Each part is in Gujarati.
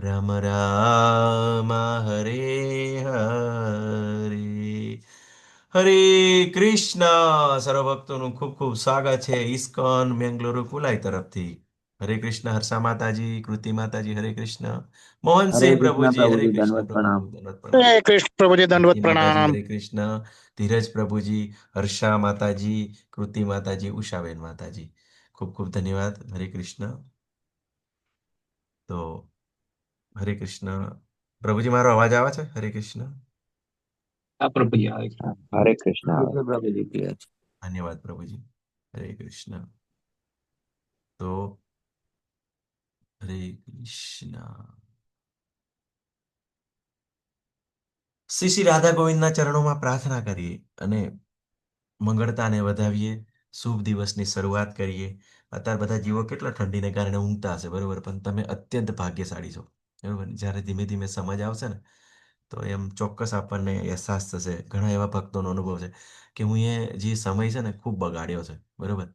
રામ રામ હરે હરે હરે કૃષ્ણ. સર્વભક્તોનું ખૂબ ખૂબ સ્વાગત છે ઇસ્કોન બેંગલુરુ કુલાઈ તરફથી. હરે કૃષ્ણ હર્ષા માતાજી, કૃતિ માતાજી, હરે કૃષ્ણ. हरे મોહનસિંહ कृष्णा પ્રભુજી, प्रभु હરે जी કૃષ્ણ दंडवत પ્રભુ, प्रणाम। ધન્યવાદ પ્રણામ. हरे कृष्ण प्रभु जी કૃતિ दंडवत માતાજી, प्रणाम। હરે કૃષ્ણ. ધીરજ પ્રભુજી, હર્ષા માતાજી, કૃતિ માતાજી, ઉષાબેન માતાજી, ખૂબ ખૂબ ધન્યવાદ. હરે કૃષ્ણ. તો હરે કૃષ્ણ. પ્રભુજી, મારો અવાજ આવે છે? હરે કૃષ્ણ. આ પ્રભુ આવે છે. हरे कृष्णा ठीक है प्रभु जी की आज। ધન્યવાદ પ્રભુજી. હરે કૃષ્ણ. તો હરે કૃષ્ણ. શ્રી શ્રી રાધા ગોવિંદના ચરણોમાં પ્રાર્થના કરીએ અને મંગળતાને વધાવીએ. શુભ દિવસની શરૂઆત કરીએ. અત્યારે બધા જીવો કેટલા ઠંડીને કારણે ઊંઘતા હશે, બરોબર, પણ તમે અત્યંત ભાગ્યશાળી છો, બરોબર. જ્યારે ધીમે ધીમે સમજ આવશે ને, તો એમ ચોક્કસ આપણને અહેસાસ થશે. ઘણા એવા ભક્તોનો અનુભવ છે કે હું એ જે સમય છે ને ખૂબ બગાડ્યો છે, બરોબર,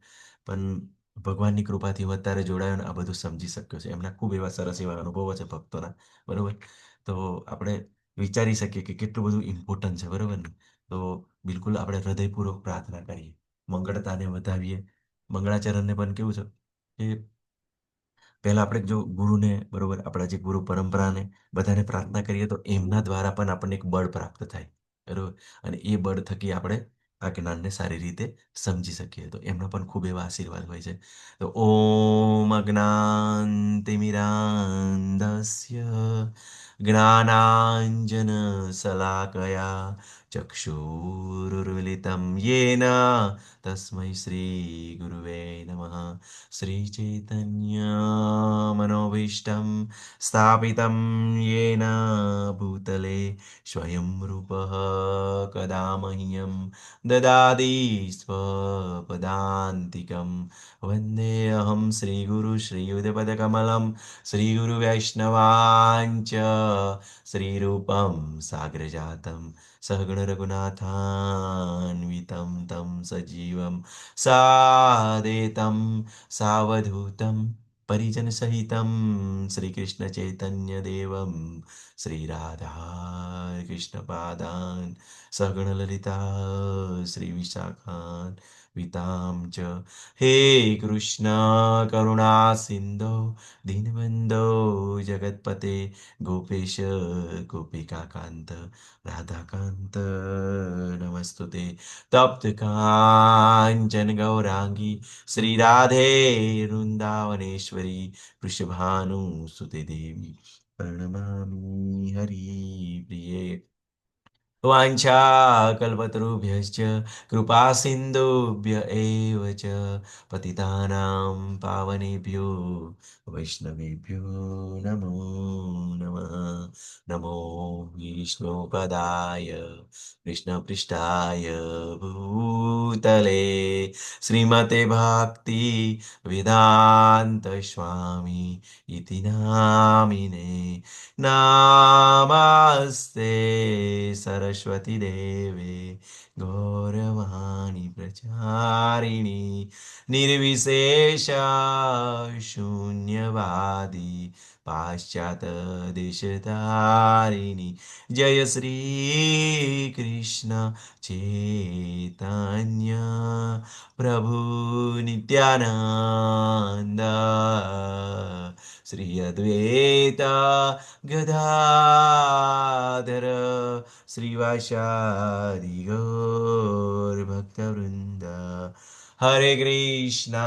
પણ ભગવાનની કૃપાથી હું અત્યારે જોડાયો ને આ બધું સમજી શક્યો છે. એમના ખૂબ એવા સરસ એવા અનુભવો છે ભક્તોના, બરોબર. તો આપણે વિચારી શકીએ કે કેટલું બધું ઇમ્પોર્ટન્ટ છે, બરોબર ને. તો બિલકુલ આપણે હૃદયપૂર્વક પ્રાર્થના કરીએ, મંગળતાને વધાવીએ. મંગળાચરણને પણ કેવું છે કે પહેલા આપણે જો ગુરુને, બરોબર, આપણા જે ગુરુ પરંપરાને બધાને પ્રાર્થના કરીએ તો એમના દ્વારા પણ આપણને એક બળ પ્રાપ્ત થાય, બરોબર. અને એ બળ થકી આપણે આ જ્ઞાનને સારી રીતે સમજી શકીએ. તો એમના પણ ખૂબ એવા આશીર્વાદ હોય છે. તો ઓમ અજ્ઞાનતિમિરાન્ધસ્ય જ્ઞાનાંજન શલાકયા ચક્ષુરુર્મિલિતમ યેન તસ્મૈ શ્રી ગુરુવે નમઃ. श्रीचैतन्यमनोभीष्टं स्थापितं येन भूतले स्वयं रूपः कदा मह्यं ददाति स्वपदान्तिकं वन्देऽहं श्रीगुरु श्रीयुतपदकमलं श्रीगुरुवैष्णवाञ्च श्रीरूपं साग्रजातं सहगणरघुनाथान्वितं तं सजीवं सादेतं सावधूतं परिजनसहितं श्रीकृष्णचैतन्यदेवं श्रीराधाकृष्णपादान् सगणललिता श्रीविशाखान् वितां च। हे कृष्ण करुणा सिन्धो दीनबन्धो जगत्पते गोपेश गोपिकान्त राधाकान्त नमस्तुते। तप्त काञ्चन गौरांगी श्री राधे वृंदावनेश्वरी वृषभानुसुते देवी प्रणमामि हरिप्रिये। वाञ्छाकल्पतरुभ्यश्च कृपा सिन्धुभ्य एव च पतितानां पावनेभ्यो वैष्णवेभ्यो नमो नमः। नमो विष्णुपदाय कृष्णपृष्ठाय भूतले श्रीमते भक्ति वेदांत स्वामी इति नामिने। नमस्ते सरस्वती देवे गौरवाणी प्रचारिणी निर्विशेष शून्यवादी पाश्चात देशधारिणी। जय श्री कृष्ण चैतन्य प्रभु नित्यानंद श्री अद्वैता गदाधर श्रीवासादि गौर भक्तवृंद। हरे कृष्णा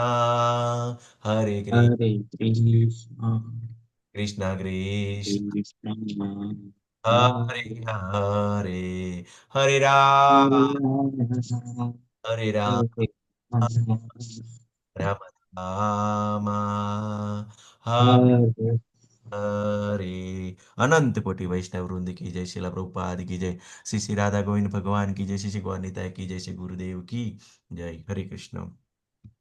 हरे कृष्ण हरे कृष्णा कृष्णा कृष्ण कृष्णा हरे हरे हरे राम हरे राम हरे राम राम हरे हरे। अनंत कोटि वैष्णव वृंद की जय, शिला प्रभुपाद की जय, श्री श्री राधा गोविंद भगवान की जय, श्री श्री गौरनिताय की जय, श्री गुरुदेव की जय। हरे कृष्ण.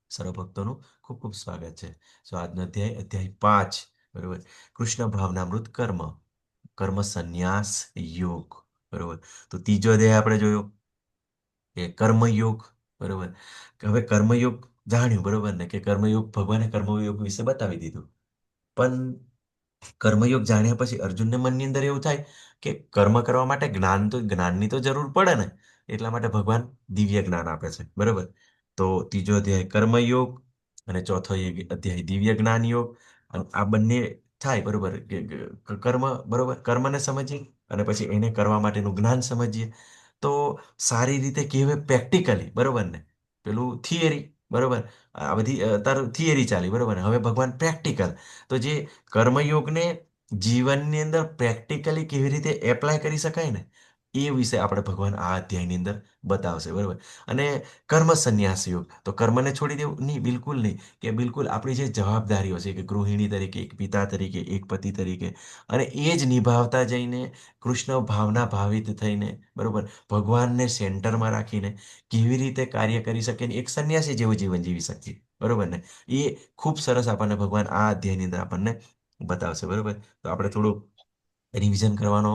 સર્વ ભક્તોનું ખૂબ ખૂબ સ્વાગત છે. સો આજનો અધ્યાય અધ્યાય 5, બરોબર, કૃષ્ણ ભાવનામૃત કર્મ, કર્મ સંન્યાસ યોગ, બરોબર. તો ત્રીજો અધ્યાય આપણે જોયો કે કર્મયોગ, બરોબર. હવે કર્મયોગ જાણ્યું, બરોબર ને, કે કર્મયોગ ભગવાને કર્મયોગ વિશે બતાવી દીધું. પણ કર્મયોગ જાણ્યા પછી અર્જુનને મનની અંદર એવું થાય કે કર્મ કરવા માટે જ્ઞાનની તો જરૂર પડે ને. એટલા માટે ભગવાન દિવ્ય જ્ઞાન આપે છે, બરોબર. તો ત્રીજો અધ્યાય કર્મયોગ અને ચોથો અધ્યાય દિવ્ય જ્ઞાન યોગ. અને આ બંને થાય, બરોબર, કે કર્મ, બરોબર, કર્મને સમજીએ અને પછી એને કરવા માટેનું જ્ઞાન સમજીએ. તો સારી રીતે કહેવાય પ્રેક્ટિકલી, બરોબર ને. પેલું થિયરી, બરોબર. આ બધી તારું થિયરી ચાલી, બરોબર ને. હવે ભગવાન પ્રેક્ટિકલ. તો જે કર્મયોગને જીવનની અંદર પ્રેક્ટિકલી કેવી રીતે એપ્લાય કરી શકાય ને, એ વિશે આપણે ભગવાન આ અધ્યાયની અંદર બતાવશે, બરોબર. અને કર્મ સંન્યાસ યોગ, તો કર્મને છોડી દેવું નહીં, બિલકુલ નહીં. કે બિલકુલ આપણી જે જવાબદારીઓ છે, કે ગૃહિણી તરીકે, એક પિતા તરીકે, એક પતિ તરીકે, અને એ જ નિભાવતા જઈને કૃષ્ણ ભાવના ભાવિત થઈને, બરોબર, ભગવાનને સેન્ટરમાં રાખીને કેવી રીતે કાર્ય કરી શકે ને એક સંન્યાસી જેવું જીવન જીવી શકીએ, બરોબર ને. એ ખૂબ સરસ આપણને ભગવાન આ અધ્યાયની અંદર આપણને બતાવશે, બરોબર. તો આપણે થોડું રિવિઝન કરવાનો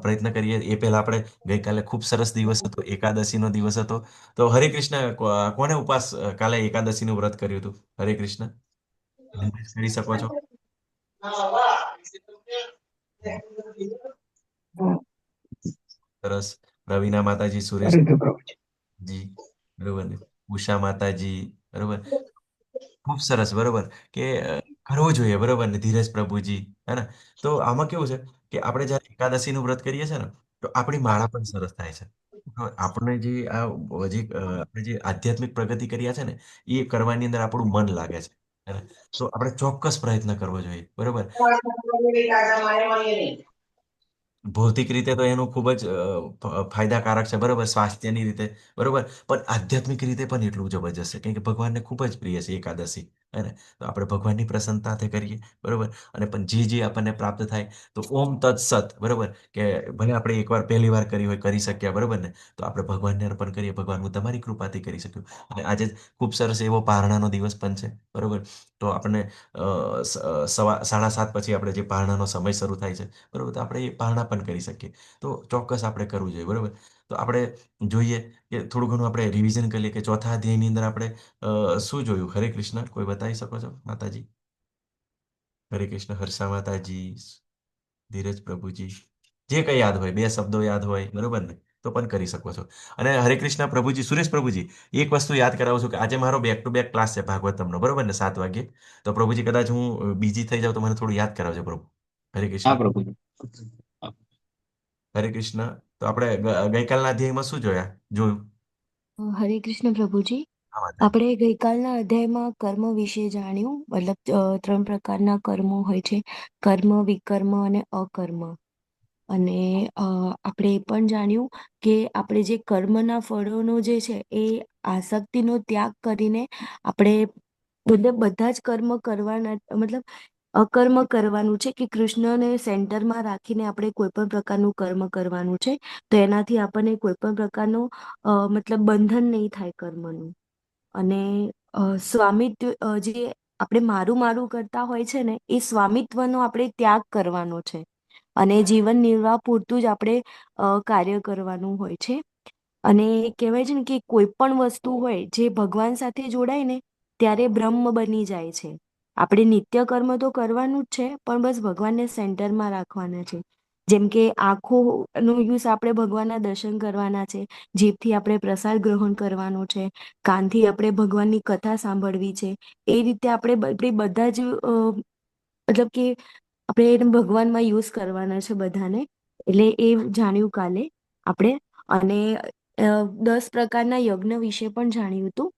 પ્રયત્ન કરીએ એ પહેલા આપણે ગઈકાલે ખૂબ સરસ દિવસ હતો, એકાદશીનો દિવસ હતો. તો હરે કૃષ્ણ, કોને ઉપવાસ કાલે એકાદશીનું વ્રત કર્યું હતું? હરે કૃષ્ણ, કરી શકો છો. સરસ. રવિના માતાજી, સુરેશ હરે પ્રભુ. જી, બરોબર ને. ઉષા માતાજી, બરોબર. ખૂબ સરસ, બરોબર. કે કરવું જોઈએ, બરોબર ને. ધીરજ પ્રભુજી, હે ને. તો આમાં કેવું છે કે આપણે જ્યારે એકાદશીનું વ્રત કરીએ છીએ ને, તો આપણી માળા પણ સરસ થાય છે. તો આપણે જે આપણે જે આધ્યાત્મિક પ્રગતિ કર્યા છે ને, એ કરવાની અંદર આપણું મન લાગે છે, હે ને. તો આપણે ચોક્કસ પ્રયત્ન કરવો જોઈએ, બરોબર. ભૌતિક રીતે તો એનું ખૂબ જ ફાયદાકારક છે, બરોબર, સ્વાસ્થ્યની રીતે, બરોબર. પણ આધ્યાત્મિક રીતે પણ એટલું જબરજસ્ત છે, કેમ કે ભગવાનને ખૂબ જ પ્રિય છે એકાદશી, હે ને. તો આપણે ભગવાનની પ્રસન્નતાથી કરીએ, બરોબર. અને પણ જે આપણને પ્રાપ્ત થાય, તો ઓમ તત્સત, બરોબર. કે ભલે આપણે એકવાર પહેલી વાર કરી હોય, કરી શક્યા, બરોબર ને. તો આપણે ભગવાનને અર્પણ કરીએ, ભગવાન હું તમારી કૃપાથી કરી શક્યું. અને આજે ખૂબ સરસ એવો પારણાનો દિવસ પણ છે, બરોબર. તો આપણને 7:30 પછી આપણે જે પારણાનો સમય શરૂ થાય છે, બરોબર, તો આપણે એ પારણા પણ કરી શકીએ. તો ચોક્કસ આપણે કરવું જોઈએ, બરોબર. તો આપણે જોઈએ કે થોડું ઘણું આપણે રિવિઝન કરીએ કે ચોથા અધ્યાયની અંદર આપણે શું જોયું. હરે કૃષ્ણ, કોઈ બતાવી શકો છો માતાજી? હરે કૃષ્ણ, હર્ષા માતાજી, ધીરજ પ્રભુજી, જે કંઈ યાદ હોય, બે શબ્દો યાદ હોય, બરોબર ને, તો પણ કરી શકો છો. અને હરે કૃષ્ણ પ્રભુજી, સુરેશ પ્રભુજી, એક વસ્તુ યાદ કરાવું છું કે આજે મારો બેક ટુ બેક ક્લાસ છે ભાગવતમનો, બરોબર ને, 7 વાગ્યે. તો પ્રભુજી કદાચ હું બીજી થઈ જાઉં તો મને થોડું યાદ કરાવજો, પ્રભુ. હરે હા કૃષ્ણ. પ્રભુજી. હા. હરે કૃષ્ણ. તો આપણે ગઈકાલના અધ્યાયમાં શું જોયું? હરે કૃષ્ણ પ્રભુજી. હા માતાજી. આપણે ગઈકાલના અધ્યાયમાં કર્મ વિશે જાણ્યું. મતલબ 3 પ્રકારના કર્મો હોય છે: કર્મ, વિકર્મ અને અકર્મ. અને આપણે એ પણ જાણ્યું કે આપણે જે કર્મના ફળોનો જે છે એ આસક્તિનો ત્યાગ કરીને આપણે બધા જ કર્મ કરવાના, મતલબ અકર્મ કરવાનું છે, કે કૃષ્ણને સેન્ટરમાં રાખીને આપણે કોઈ પણ પ્રકારનું કર્મ કરવાનું છે. તો એનાથી આપણને કોઈ પણ પ્રકારનું મતલબ બંધન નહીં થાય કર્મનું. અને સ્વામિત્વ, જે આપણે મારું મારું કરતા હોય છે ને, એ સ્વામિત્વનો આપણે ત્યાગ કરવાનો છે. અને જીવન નિર્વાહ પૂરતું જ આપણે કાર્ય કરવાનું હોય છે. અને કહેવાય છે ને કે કોઈ પણ વસ્તુ હોય જે ભગવાન સાથે જોડાય ને, ત્યારે બ્રહ્મ બની જાય છે. આપણે નિત્ય કર્મ તો કરવાનું જ છે, પણ બસ ભગવાનને સેન્ટરમાં રાખવાના છે. જેમ કે આંખોનો યુઝ આપણે ભગવાનના દર્શન કરવાના છે, જીભથી આપણે પ્રસાદ ગ્રહણ કરવાનો છે, કાનથી આપણે ભગવાનની કથા સાંભળવી છે. એ રીતે આપણે બધા જ મતલબ કે આપણે એને ભગવાનમાં યુઝ કરવાના છે બધાને. એટલે એ જાણ્યું કાલે આપણે. અને 10 પ્રકારના યજ્ઞ વિશે પણ જાણ્યું હતું.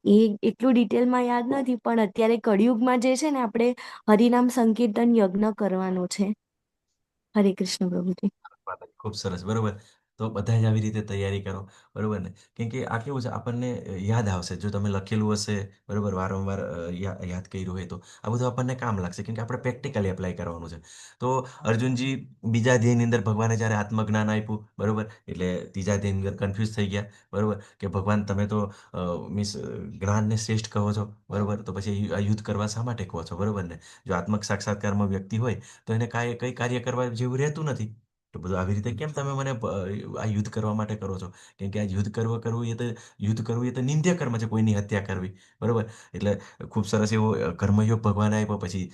એ એટલું ડિટેલમાં યાદ નથી, પણ અત્યારે કળિયુગમાં જે છે ને, આપણે હરિનામ સંકીર્તન યજ્ઞ કરવાનો છે. હરે કૃષ્ણ પ્રભુજી. માતાજી, ખૂબ સરસ, બરોબર. તો બધા જ આવી રીતે તૈયારી કરો, બરોબર ને. કેમ કે આ કેવું છે, આપણને યાદ આવશે જો તમે લખેલું હશે, બરોબર, વારંવાર યાદ કર્યું હોય તો આ બધું આપણને કામ લાગશે, કેમ કે આપણે પ્રેક્ટિકલી એપ્લાય કરવાનું છે. તો અર્જુનજી બીજા અધ્યાયની અંદર ભગવાને જ્યારે આત્મજ્ઞાન આપ્યું, બરોબર, એટલે ત્રીજા અધ્યાયની અંદર કન્ફ્યુઝ થઈ ગયા, બરોબર, કે ભગવાન તમે તો મીન્સ જ્ઞાનને શ્રેષ્ઠ કહો છો, બરોબર, તો પછી આ યુદ્ધ કરવા શા માટે કહો છો, બરોબર ને. જો આત્મક સાક્ષાત્કારમાં વ્યક્તિ હોય તો એને કઈ કાર્ય કરવા જેવું રહેતું નથી. તો બધું આવી રીતે કેમ તમે મને આ યુદ્ધ કરવા માટે કરો છો? કેમ કે આ કરવું યુદ્ધ કરવું એ તો નિંદ્ય કર્મ છે, કોઈની હત્યા કરવી. બરોબર. એટલે ખૂબ સરસ એવો કર્મયોગ ભગવાને આપ્યો. પછી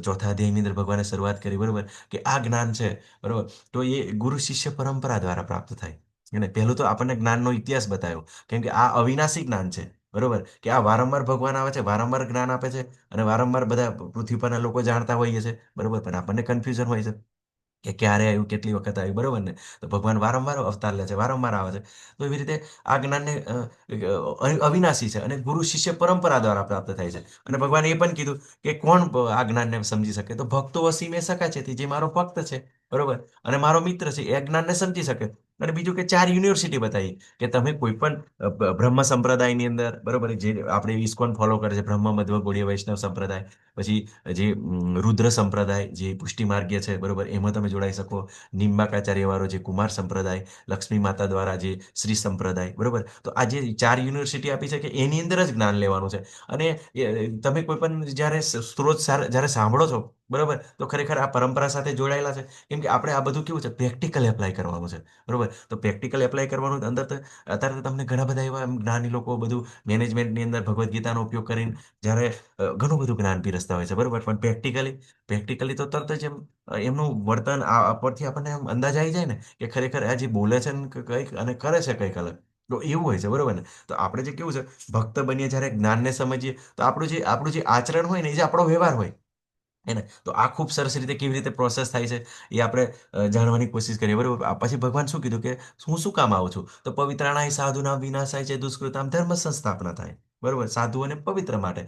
ચોથા અધ્યાયની અંદર ભગવાને શરૂઆત કરી, બરોબર, કે આ જ્ઞાન છે, બરોબર, તો એ ગુરુ શિષ્ય પરંપરા દ્વારા પ્રાપ્ત થાય. અને પહેલું તો આપણને જ્ઞાનનો ઇતિહાસ બતાવ્યો, કેમ કે આ અવિનાશી જ્ઞાન છે. બરોબર, કે આ વારંવાર ભગવાન આવે છે, વારંવાર જ્ઞાન આપે છે, અને વારંવાર બધા પૃથ્વી પરના લોકો જાણતા હોઈએ છે. બરોબર, પણ આપણને કન્ફ્યુઝન હોય છે કે ક્યારે આવ્યું, કેટલી વખત આવ્યું. બરોબર ને? તો ભગવાન વારંવાર અવતાર લે છે, વારંવાર આવે છે. તો એવી રીતે આ જ્ઞાનને અવિનાશી છે અને ગુરુ શિષ્ય પરંપરા દ્વારા પ્રાપ્ત થાય છે. અને ભગવાને એ પણ કીધું કે કોણ આ જ્ઞાનને સમજી શકે? તો ભક્તો અસીમે શકા છે, જે મારો ભક્ત છે, બરોબર, અને મારો મિત્ર છે, એ જ્ઞાનને સમજી શકે. અને બીજું કે 4 યુનિવર્સિટી બતાવી કે તમે કોઈ પણ બ્રહ્મ સંપ્રદાયની અંદર, બરોબર, જે આપણે ઇસ્કોન ફોલો કરે છે, બ્રહ્મ મધ્વ ગૌડીય વૈષ્ણવ સંપ્રદાય, પછી જે રુદ્ર સંપ્રદાય જે પુષ્ટિ માર્ગીય છે, બરોબર, એમાં તમે જોડાઈ શકો. નિમ્બાકાચાર્ય વાળો જે કુમાર સંપ્રદાય, લક્ષ્મી માતા દ્વારા જે શ્રી સંપ્રદાય, બરોબર. તો આ જે 4 યુનિવર્સિટી આપી છે કે એની અંદર જ જ્ઞાન લેવાનું છે. અને તમે કોઈ પણ જ્યારે સ્ત્રોત જ્યારે સાંભળો છો, બરોબર, તો ખરેખર આ પરંપરા સાથે જોડાયેલા છે. કેમ કે આપણે આ બધું કેવું છે, પ્રેક્ટિકલ એપ્લાય કરવાનું છે. બરોબર, તો પ્રેક્ટિકલ એપ્લાય કરવાનું અંદર તો અત્યારે તો તમને ઘણા બધા એવા જ્ઞાની લોકો બધું મેનેજમેન્ટની અંદર ભગવદ્ ગીતાનો ઉપયોગ કરીને જ્યારે ઘણું બધું જ્ઞાન પીરસતા હોય છે. બરોબર, પણ પ્રેક્ટિકલી તો તરત જ એમનું વર્તન આ પરથી આપણને એમ અંદાજ આવી જાય ને કે ખરેખર આ જે બોલે છે ને કંઈક અને કરે છે કંઈક અલગ. તો એવું હોય છે, બરોબર ને? તો આપણે જે કેવું છે, ભક્ત બનીએ જ્યારે જ્ઞાનને સમજીએ, તો આપણું જે આચરણ હોય ને, એ જે આપણો વ્યવહાર હોય, હે ને, તો આ ખૂબ સરસ રીતે કેવી રીતે પ્રોસેસ થાય છે એ આપણે જાણવાની કોશિશ કરીએ. બરોબર. પછી ભગવાન શું કીધું કે હું શું કામ આવું છું? તો પવિત્રાણાય સાધુના વિનાશાય છે દુષ્કૃતામ ધર્મ સંસ્થાપના થાય. બરોબર, સાધુઓને પવિત્ર માટે,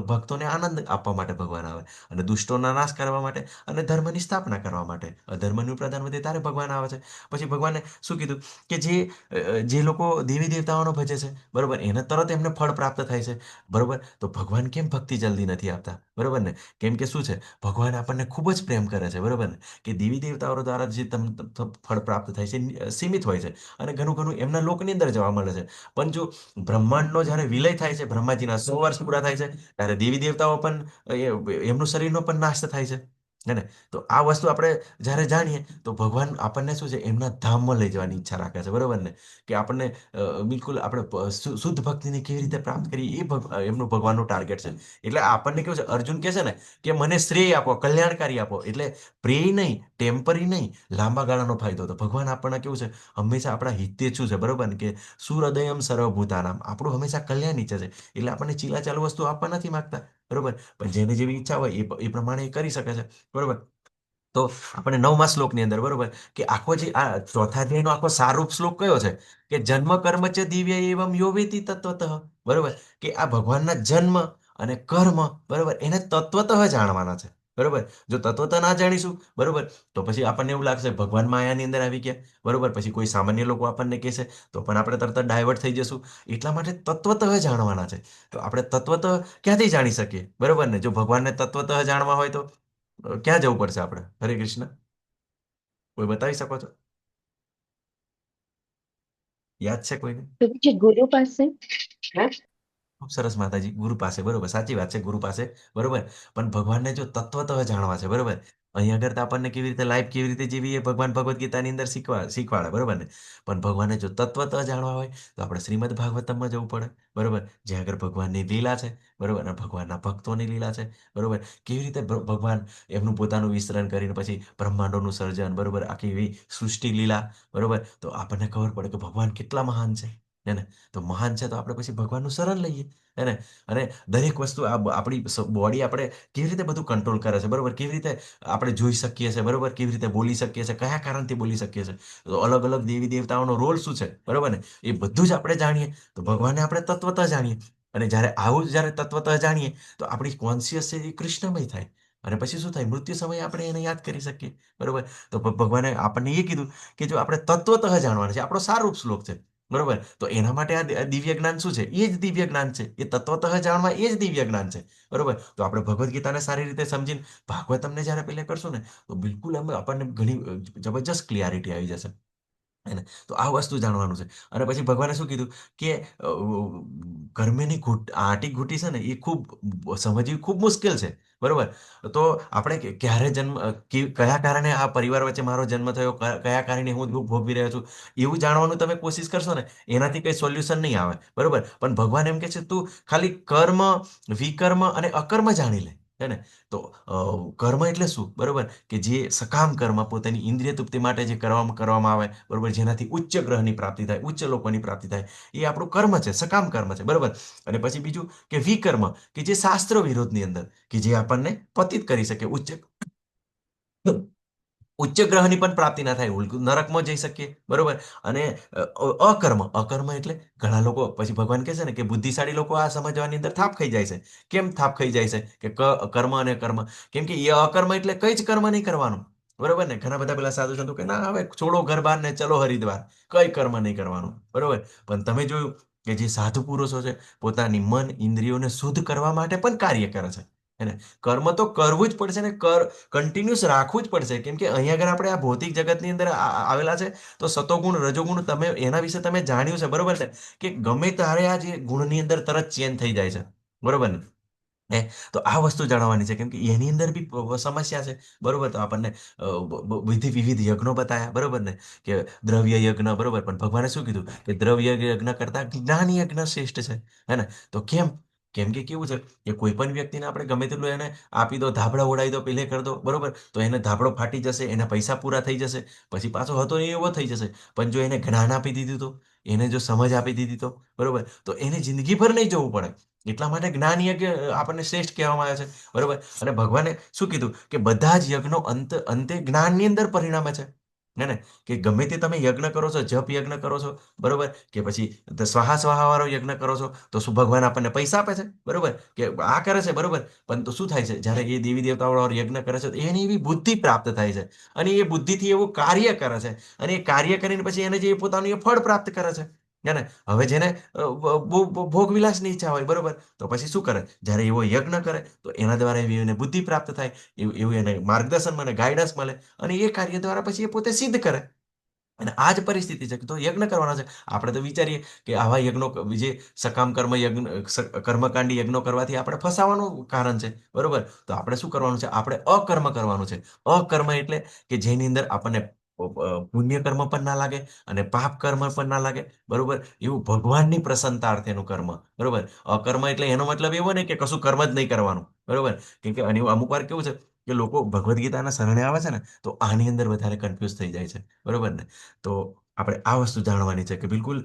ભક્તોને આનંદ આપવા માટે ભગવાન આવે, અને દુષ્ટોના નાશ કરવા માટે, અને ધર્મની સ્થાપના કરવા માટે. અધર્મનું પ્રધાન વધે ત્યારે ભગવાન આવે છે. પછી ભગવાને શું કીધું કે જે લોકો દેવી દેવતાઓનો ભજે છે, બરોબર, એને તરત એમને ફળ પ્રાપ્ત થાય છે. બરોબર, તો ભગવાન કેમ ભક્તિ જલ્દી નથી આપતા? બરોબર ને? કેમ કે શું છે, ભગવાન આપણને ખૂબ જ પ્રેમ કરે છે. બરોબર ને? કે દેવી દેવતાઓ દ્વારા જે ફળ પ્રાપ્ત થાય છે સીમિત હોય છે, અને ઘણું ઘણું એમના લોકની અંદર જવા મળે છે. પણ જો બ્રહ્માંડનો જ્યારે વિલય થાય છે, બ્રહ્માજીના 100 વર્ષ પૂરા થાય છે, ત્યારે દેવી દેવતાઓ પણ એમનું શરીરનો પણ નાશ થાય છે. હે ને? તો આ વસ્તુ આપણે જ્યારે જાણીએ, તો ભગવાન આપણને શું છે, એમના ધામમાં લઈ જવાની ઈચ્છા રાખે છે. બરોબર ને? કે આપણને બિલકુલ આપણે શુદ્ધ ભક્તિને કેવી રીતે પ્રાપ્ત કરીએ, એમનું ભગવાનનું ટાર્ગેટ છે. એટલે આપણને કેવું છે, અર્જુન કહે છે ને કે મને શ્રેય આપો, કલ્યાણકારી આપો. એટલે પ્રેય નહીં, ટેમ્પરી નહીં, લાંબા ગાળાનો ફાયદો. તો ભગવાન આપણને કેવું છે, હંમેશા આપણા હિતેચ્છુ છે. બરોબર ને? કે સુહૃદયમ સર્વભૂતાનામ, આપણું હંમેશા કલ્યાણ ઈચ્છે છે. એટલે આપણને ચીલાચાલુ વસ્તુ આપવા નથી માંગતા. બરોબર, પણ જેને જેવી ઈચ્છા હોય એ પ્રમાણે એ કરી શકે છે. બરોબર. તો આપણે 9મા શ્લોકની અંદર, બરોબર, કે આખો જે આ ચોથા અધ્યાયનો આખો સારરૂપ શ્લોક કયો છે? કે જન્મ કર્મ ચ દિવ્ય એવમ યો વેતિ તત્વતઃ. બરોબર, કે આ ભગવાનના જન્મ અને કર્મ, બરોબર, એને તત્વતઃ જાણવાના છે. બરોબર, જો તત્વતઃ ના જાણીશું, બરોબર, તો પછી આપણને એવું લાગશે ભગવાન માયાની અંદર આવી ગયા. બરોબર, પછી કોઈ સામાન્ય લોકો આપણને કહેશે તો પણ આપણે તરત જ ડાયવર્ટ થઈ જશું. એટલા માટે તત્વતઃ જાણવાના છે. તો આપણે તત્વતઃ ક્યાંથી જાણી શકીએ? બરોબર ને? જો ભગવાનને તત્વતઃ જાણવા હોય તો ક્યાં જવું પડશે આપણે? હરે કૃષ્ણ. કોઈ બતાવી શકો છો? યાદ છે કોઈને? તો પછી ગુરુ પાસે. હા. ખૂબ સરસ માતાજી, ગુરુ પાસે. બરોબર, સાચી વાત છે, ગુરુ પાસે. બરોબર, પણ ભગવાનને જો તત્વતઃ જાણવા છે, બરોબર, અહીંયા આગળ તો આપણને કેવી રીતે લાઈફ કેવી રીતે જીવી એ ભગવાન ભગવદ્ ગીતાની અંદર શીખવાડે. બરોબર ને? પણ ભગવાનને જો તત્વતઃ જાણવા હોય, તો આપણે શ્રીમદ ભાગવતમમાં જવું પડે. બરોબર, જ્યાં આગળ ભગવાનની લીલા છે, બરોબર, અને ભગવાનના ભક્તોની લીલા છે. બરોબર, કેવી રીતે ભગવાન એમનું પોતાનું વિસ્તરણ કરીને પછી બ્રહ્માંડોનું સર્જન, બરોબર, આખી એવી સૃષ્ટિ લીલા, બરોબર, તો આપણને ખબર પડે કે ભગવાન કેટલા મહાન છે. હે ને? તો મહાન છે તો આપણે પછી ભગવાનનું શરણ લઈએ. હે ને? અને દરેક વસ્તુ આપણી બોડી આપણે કેવી રીતે બધું કંટ્રોલ કરે છે, બરોબર, કેવી રીતે આપણે જોઈ શકીએ છીએ, બરોબર, કેવી રીતે બોલી શકીએ છીએ, કયા કારણથી બોલી શકીએ છીએ, તો અલગ અલગ દેવી દેવતાઓનો રોલ શું છે, બરોબર ને, એ બધું જ આપણે જાણીએ. તો ભગવાનને આપણે તત્વતઃ જાણીએ. અને જ્યારે તત્વતઃ જાણીએ, તો આપણી કોન્શિયસ છે એ કૃષ્ણમય થાય. અને પછી શું થાય? મૃત્યુ સમયે આપણે એને યાદ કરી શકીએ. બરોબર, તો ભગવાને આપણને એ કીધું કે જો આપણે તત્વતઃ જાણવાનું છે, આપણો સારૂપ શ્લોક છે. બરોબર, તો એના માટે આ દિવ્ય જ્ઞાન શું છે? એ જ દિવ્ય જ્ઞાન છે. એ તત્વતઃ જાણવા એ જ દિવ્ય જ્ઞાન છે. બરોબર, તો આપણે ભગવદ્ ગીતાને સારી રીતે સમજીને ભાગવતમને જ્યારે પેલે કરશું ને, તો બિલકુલ આપણને ઘણી જબરજસ્ત ક્લિયરિટી આવી જશે. હે ને? તો આ વસ્તુ જાણવાનું છે. અને પછી ભગવાને શું કીધું કે કર્મની આંટી ઘૂંટી છે ને, એ ખૂબ સમજવી ખૂબ મુશ્કેલ છે. બરોબર. તો આપણે ક્યારે કયા કારણે આ પરિવાર વચ્ચે મારો જન્મ થયો, કયા કારણે હું દુઃખ ભોગવી રહ્યો છું, એવું જાણવાનું તમે કોશિશ કરશો ને, એનાથી કઈ સોલ્યુશન નહીં આવે. બરોબર. પણ ભગવાન એમ કે છે તું ખાલી કર્મ, વિકર્મ અને અકર્મ જાણી લે. હે ને? તો કર્મ એટલે શું? બરોબર, કે જે સકામ કર્મ પોતાની ઇન્દ્રિય તૃપ્તિ માટે જે કરવામાં આવે, બરોબર, જેનાથી ઉચ્ચ ગ્રહની પ્રાપ્તિ થાય, ઉચ્ચ લોકોની પ્રાપ્તિ થાય, એ આપણું કર્મ છે, સકામ કર્મ છે. બરોબર. અને પછી બીજું કે વિકર્મ, કે જે શાસ્ત્ર વિરોધની અંદર, કે જે આપણને પતિત કરી શકે, ઉચ્ચ ગ્રહની પણ પ્રાપ્તિ ના થાય, નરકમાં જઈ શકીએ. બરોબર. અને અકર્મ, અકર્મ એટલે ઘણા લોકો પછી ભગવાન કહે છે ને કે બુદ્ધિશાળી લોકો આ સમજવાની અંદર થાપ ખાઈ જાય છે. કેમ થાપ ખાઈ જાય છે? કે કર્મ અને કર્મ, કેમ કે એ અકર્મ એટલે કઈ જ કર્મ નહીં કરવાનું. બરોબર ને? ઘણા બધા પેલા સાધુ સંતો કે ના હવે છોડો ઘર બાર ને ચલો હરિદ્વાર, કઈ કર્મ નહીં કરવાનું. બરોબર. પણ તમે જોયું કે જે સાધુ પુરુષો છે, પોતાની મન ઇન્દ્રિયોને શુદ્ધ કરવા માટે પણ કાર્ય કરે છે. એને કર્મ તો કરવું જ પડશે ને, કન્ટિન્યુઅસ રાખવું જ પડશે. કેમ કે અહીંયા આગળ આપણે આ ભૌતિક જગતની અંદર આવેલા છે. તો સતોગુણ, રજોગુણ, તમે એના વિશે તમે જાણ્યું છે. બરોબર છે? કે ગમે ત્યારે આ જે ગુણની અંદર તરત ચેન્જ થઈ જાય છે. બરોબર ને? તો આ વસ્તુ જાણવાની છે, કેમ કે એની અંદર બી સમસ્યા છે. બરોબર. તો આપણને વિવિધ યજ્ઞો બતાયા. બરોબર ને? કે દ્રવ્ય યજ્ઞ. બરોબર. પણ ભગવાને શું કીધું? કે દ્રવ્ય યજ્ઞ કરતા જ્ઞાન યજ્ઞ શ્રેષ્ઠ છે. હે ને? તો કેમ કે કેવું છે કે કોઈ પણ વ્યક્તિને આપણે ગમે તેટલું એને આપી દો, ધાબળા ઉડાવી દો, પેલે કરી દો. બરોબર. તો એને ધાબળો ફાટી જશે, એના પૈસા પૂરા થઈ જશે, પછી પાછો હતો ને એવો થઈ જશે. પણ જો એને જ્ઞાન આપી દીધું તો, એને જો સમજ આપી દીધી તો, બરોબર, તો એને જિંદગીભર નહીં જવું પડે. એટલા માટે જ્ઞાન યજ્ઞ આપણને શ્રેષ્ઠ કહેવામાં આવે છે. બરોબર. અને ભગવાને શું કીધું? કે બધા જ યજ્ઞો અંતે જ્ઞાનની અંદર પરિણામે છે. હે ને? કે ગમે તે તમે યજ્ઞ કરો છો, જપ યજ્ઞ કરો છો, બરોબર, કે પછી સ્વાહા સ્વાહા વાળો યજ્ઞ કરો છો, તો શું ભગવાન આપણને પૈસા આપે છે? બરોબર. કે આ કરે છે. બરોબર. પણ તો શું થાય છે જ્યારે એ દેવી દેવતાઓ વાળો યજ્ઞ કરે છે, તો એને એવી બુદ્ધિ પ્રાપ્ત થાય છે. અને એ બુદ્ધિથી એવું કાર્ય કરે છે. અને એ કાર્ય કરીને પછી એને જે પોતાનું એ ફળ પ્રાપ્ત કરે છે. હે ને? હવે જેને ભોગવિલાસની ઈચ્છા હોય, બરોબર, તો પછી શું કરે? જ્યારે એવો યજ્ઞ કરે, તો એના દ્વારા એવી એને બુદ્ધિ પ્રાપ્ત થાય, એવું એને માર્ગદર્શન મળે, ગાઈડન્સ મળે, અને એ કાર્ય દ્વારા પછી એ પોતે સિદ્ધ કરે. અને આ જ પરિસ્થિતિ છે. તો યજ્ઞ કરવાના છે. આપણે તો વિચારીએ કે આવા યજ્ઞો, જે સકામ કર્મ યજ્ઞ, કર્મકાંડી યજ્ઞો કરવાથી આપણે ફસાવાનું કારણ છે. બરોબર. તો આપણે શું કરવાનું છે? આપણે અકર્મ કરવાનું છે. અકર્મ એટલે કે જેની અંદર આપણને પુણ્ય કર્મ પણ ના લાગે અને પાપ કર્મ પણ ના લાગે. બરોબર. એવું ભગવાનની પ્રસન્નતા અર્થેનું કર્મ. બરોબર. અકર્મ એટલે એનો મતલબ એવો નહીં કે કશું કર્મ જ નહીં કરવાનું. બરોબર. કેમ કે અમુક વાર કેવું છે કે લોકો ભગવદ્ ગીતાના શરણે આવે છે ને, તો આની અંદર વધારે કન્ફ્યુઝ થઈ જાય છે. બરોબર ને? તો આપણે આ વસ્તુ જાણવાની છે કે બિલકુલ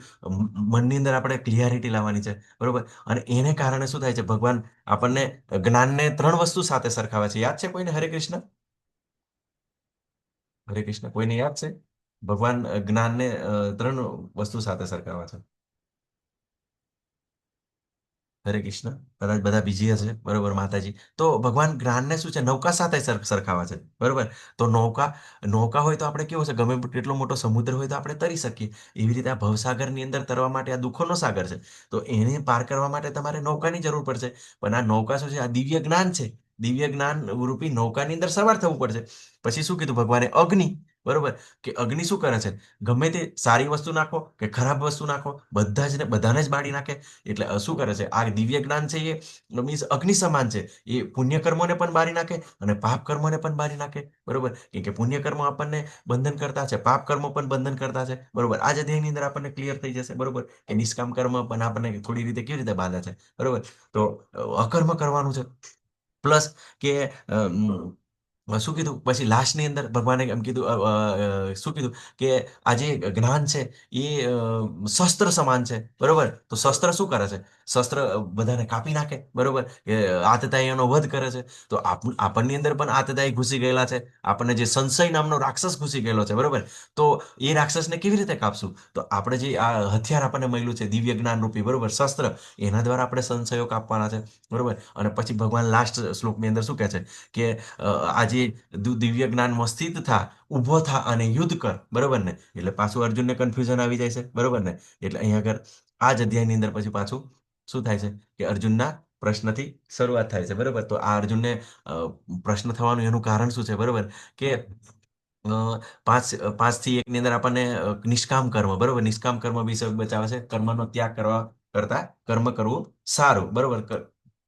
મનની અંદર આપણે ક્લિયરિટી લાવવાની છે. બરોબર. અને એને કારણે શું થાય છે? ભગવાન આપણને જ્ઞાનને 3 વસ્તુ સાથે સરખાવે છે. યાદ છે કોઈને? હરે કૃષ્ણ. હરે કૃષ્ણ. કોઈને યાદ છે? ભગવાન જ્ઞાનને 3 વસ્તુ સાથે સરખાવે છે. હરે કૃષ્ણ. કદાચ બધા બીજી હશે. બરોબર માતાજી. તો ભગવાન જ્ઞાનને શું છે? નૌકા સાથે સરખાવા છે. બરોબર. તો નૌકા નૌકા હોય તો આપણે કેવું છે? ગમે કેટલો મોટો સમુદ્ર હોય તો આપણે તરી શકીએ. એવી રીતે આ ભવસાગરની અંદર તરવા માટે આ દુઃખોનો સાગર છે. તો એને પાર કરવા માટે તમારે નૌકાની જરૂર પડશે. પણ આ નૌકા શું છે? આ દિવ્ય જ્ઞાન છે. દિવ્ય જ્ઞાન રૂપી નૌકાની અંદર સવાર થવું પડશે. પછી શું કીધું ભગવાને? અગ્નિ. બરોબર. કે અગ્નિ શું કરે છે? ગમે તે સારી વસ્તુ નાખો કે ખરાબ વસ્તુ નાખો, બધાને જ બાળી નાખે. એટલે શું કરે છે? આ દિવ્ય જ્ઞાન છે, એ મીન્સ અગ્નિ સમાન છે. એ પુણ્ય કર્મોને પણ બાળી નાખે અને પાપ કર્મોને પણ બાળી નાખે. બરોબર. કેમ કે પુણ્ય કર્મો આપણને બંધન કરતા છે, પાપ કર્મો પણ બંધન કરતા છે. બરોબર. આ જ અધ્યાયની અંદર આપણને ક્લિયર થઈ જશે. બરોબર. કે નિષ્કામ કર્મ પણ આપણને થોડી રીતે કેવી રીતે બાંધે છે. બરોબર. તો અકર્મ કરવાનું છે. પ્લસ કે શું કીધું પછી લાસ્ટની અંદર ભગવાને એમ કીધું, શું કીધું? કે આ જે જ્ઞાન છે એ શસ્ત્ર સમાન છે. બરોબર. તો શસ્ત્ર શું કરે છે? શસ્ત્ર બધાને કાપી નાખે. બરોબર. કે આતતાઈઓનો વધ કરે છે. તો આપણની અંદર પણ આતતાઈ ઘૂસી ગયેલા છે. આપણને જે સંશય નામનો રાક્ષસ ઘૂસી ગયેલો છે. બરોબર. તો એ રાક્ષસને કેવી રીતે કાપશું? તો આપણે જે આ હથિયાર આપણને મળ્યું છે, દિવ્ય જ્ઞાન રૂપી, બરોબર, શસ્ત્ર, એના દ્વારા આપણે સંશયો કાપવાના છે. બરોબર. અને પછી ભગવાન લાસ્ટ શ્લોકની અંદર શું કહે છે? કે આજે દિવ્ય જ્ઞાનમાં સ્થિત થા, ઊભો થા અને યુદ્ધ કર. બરોબર ને? એટલે પાછું અર્જુનને કન્ફ્યુઝન આવી જાય છે. બરોબર ને? એટલે અહીંયા આગળ આ જ અધ્યાયની અંદર પછી પાછું શું થાય છે? કે અર્જુનના પ્રશ્નથી શરૂઆત થાય છે. બરોબર. તો આ અર્જુનને પ્રશ્ન થવાનું એનું કારણ શું છે? બરોબર. કે પાંચ પાંચથી એકની અંદર આપણને નિષ્કામ કર્મ, બરોબર, નિષ્કામ કર્મ વિશે બચાવે છે. કર્મનો ત્યાગ કરવા કરતા કર્મ કરવું સારું. બરોબર.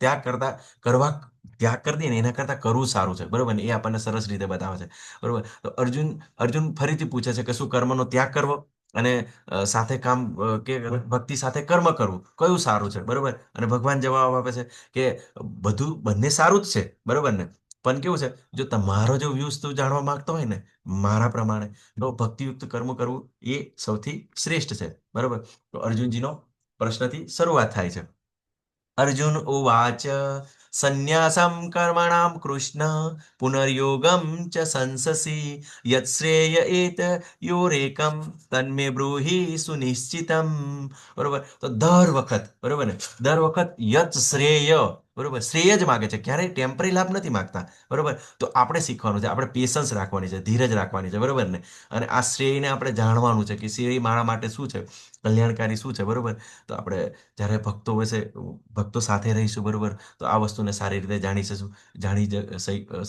ત્યાગ કરતા કરવા ત્યાગ કરી દઈએ ને એના કરતાં કરવું સારું છે, બરોબર ને? એ આપણને સરસ રીતે બતાવે છે, બરોબર. તો અર્જુન ફરીથી પૂછે છે કે શું કર્મનો ત્યાગ કરવો અને સાથે કામ કે ભક્તિ સાથે કર્મ કરવું કયું સારું છે, બરોબર? અને ભગવાન જવાબ આપે છે કે બંને સારું જ છે, બરોબર ને? પણ કેવું છે, જો તમારો જો વ્યૂઝ તું જાણવા માંગતો હોય ને મારા પ્રમાણે, તો ભક્તિયુક્ત કર્મ કરવું એ સૌથી શ્રેષ્ઠ છે, બરોબર. તો અર્જુનજીનો પ્રશ્નથી શરૂઆત થાય છે. અર્જુન ઉવાચ સંન્યાસમ કર્મણામ કૃષ્ણ પુનર્યોગમ ચ સંસસી યત્શ્રેય એત યોરેકમ તન્મે બ્રૂહિ સુનિશ્ચિતમ. બરોબર. તો બરોબર ને, દર વખત યત શ્રેય, બરોબર, શ્રેય જ માગે છે, ક્યારેય ટેમ્પરરી લાભ નથી માગતા, બરોબર. તો આપણે શીખવાનું છે, આપણે પેશન્સ રાખવાની છે, ધીરજ રાખવાની છે, બરોબર ને? અને આ શ્રેયને આપણે જાણવાનું છે કે શ્રેય મારા માટે શું છે, કલ્યાણકારી શું છે, બરોબર. તો આપણે જ્યારે ભક્તો સાથે રહીશું, બરોબર, તો આ વસ્તુને સારી રીતે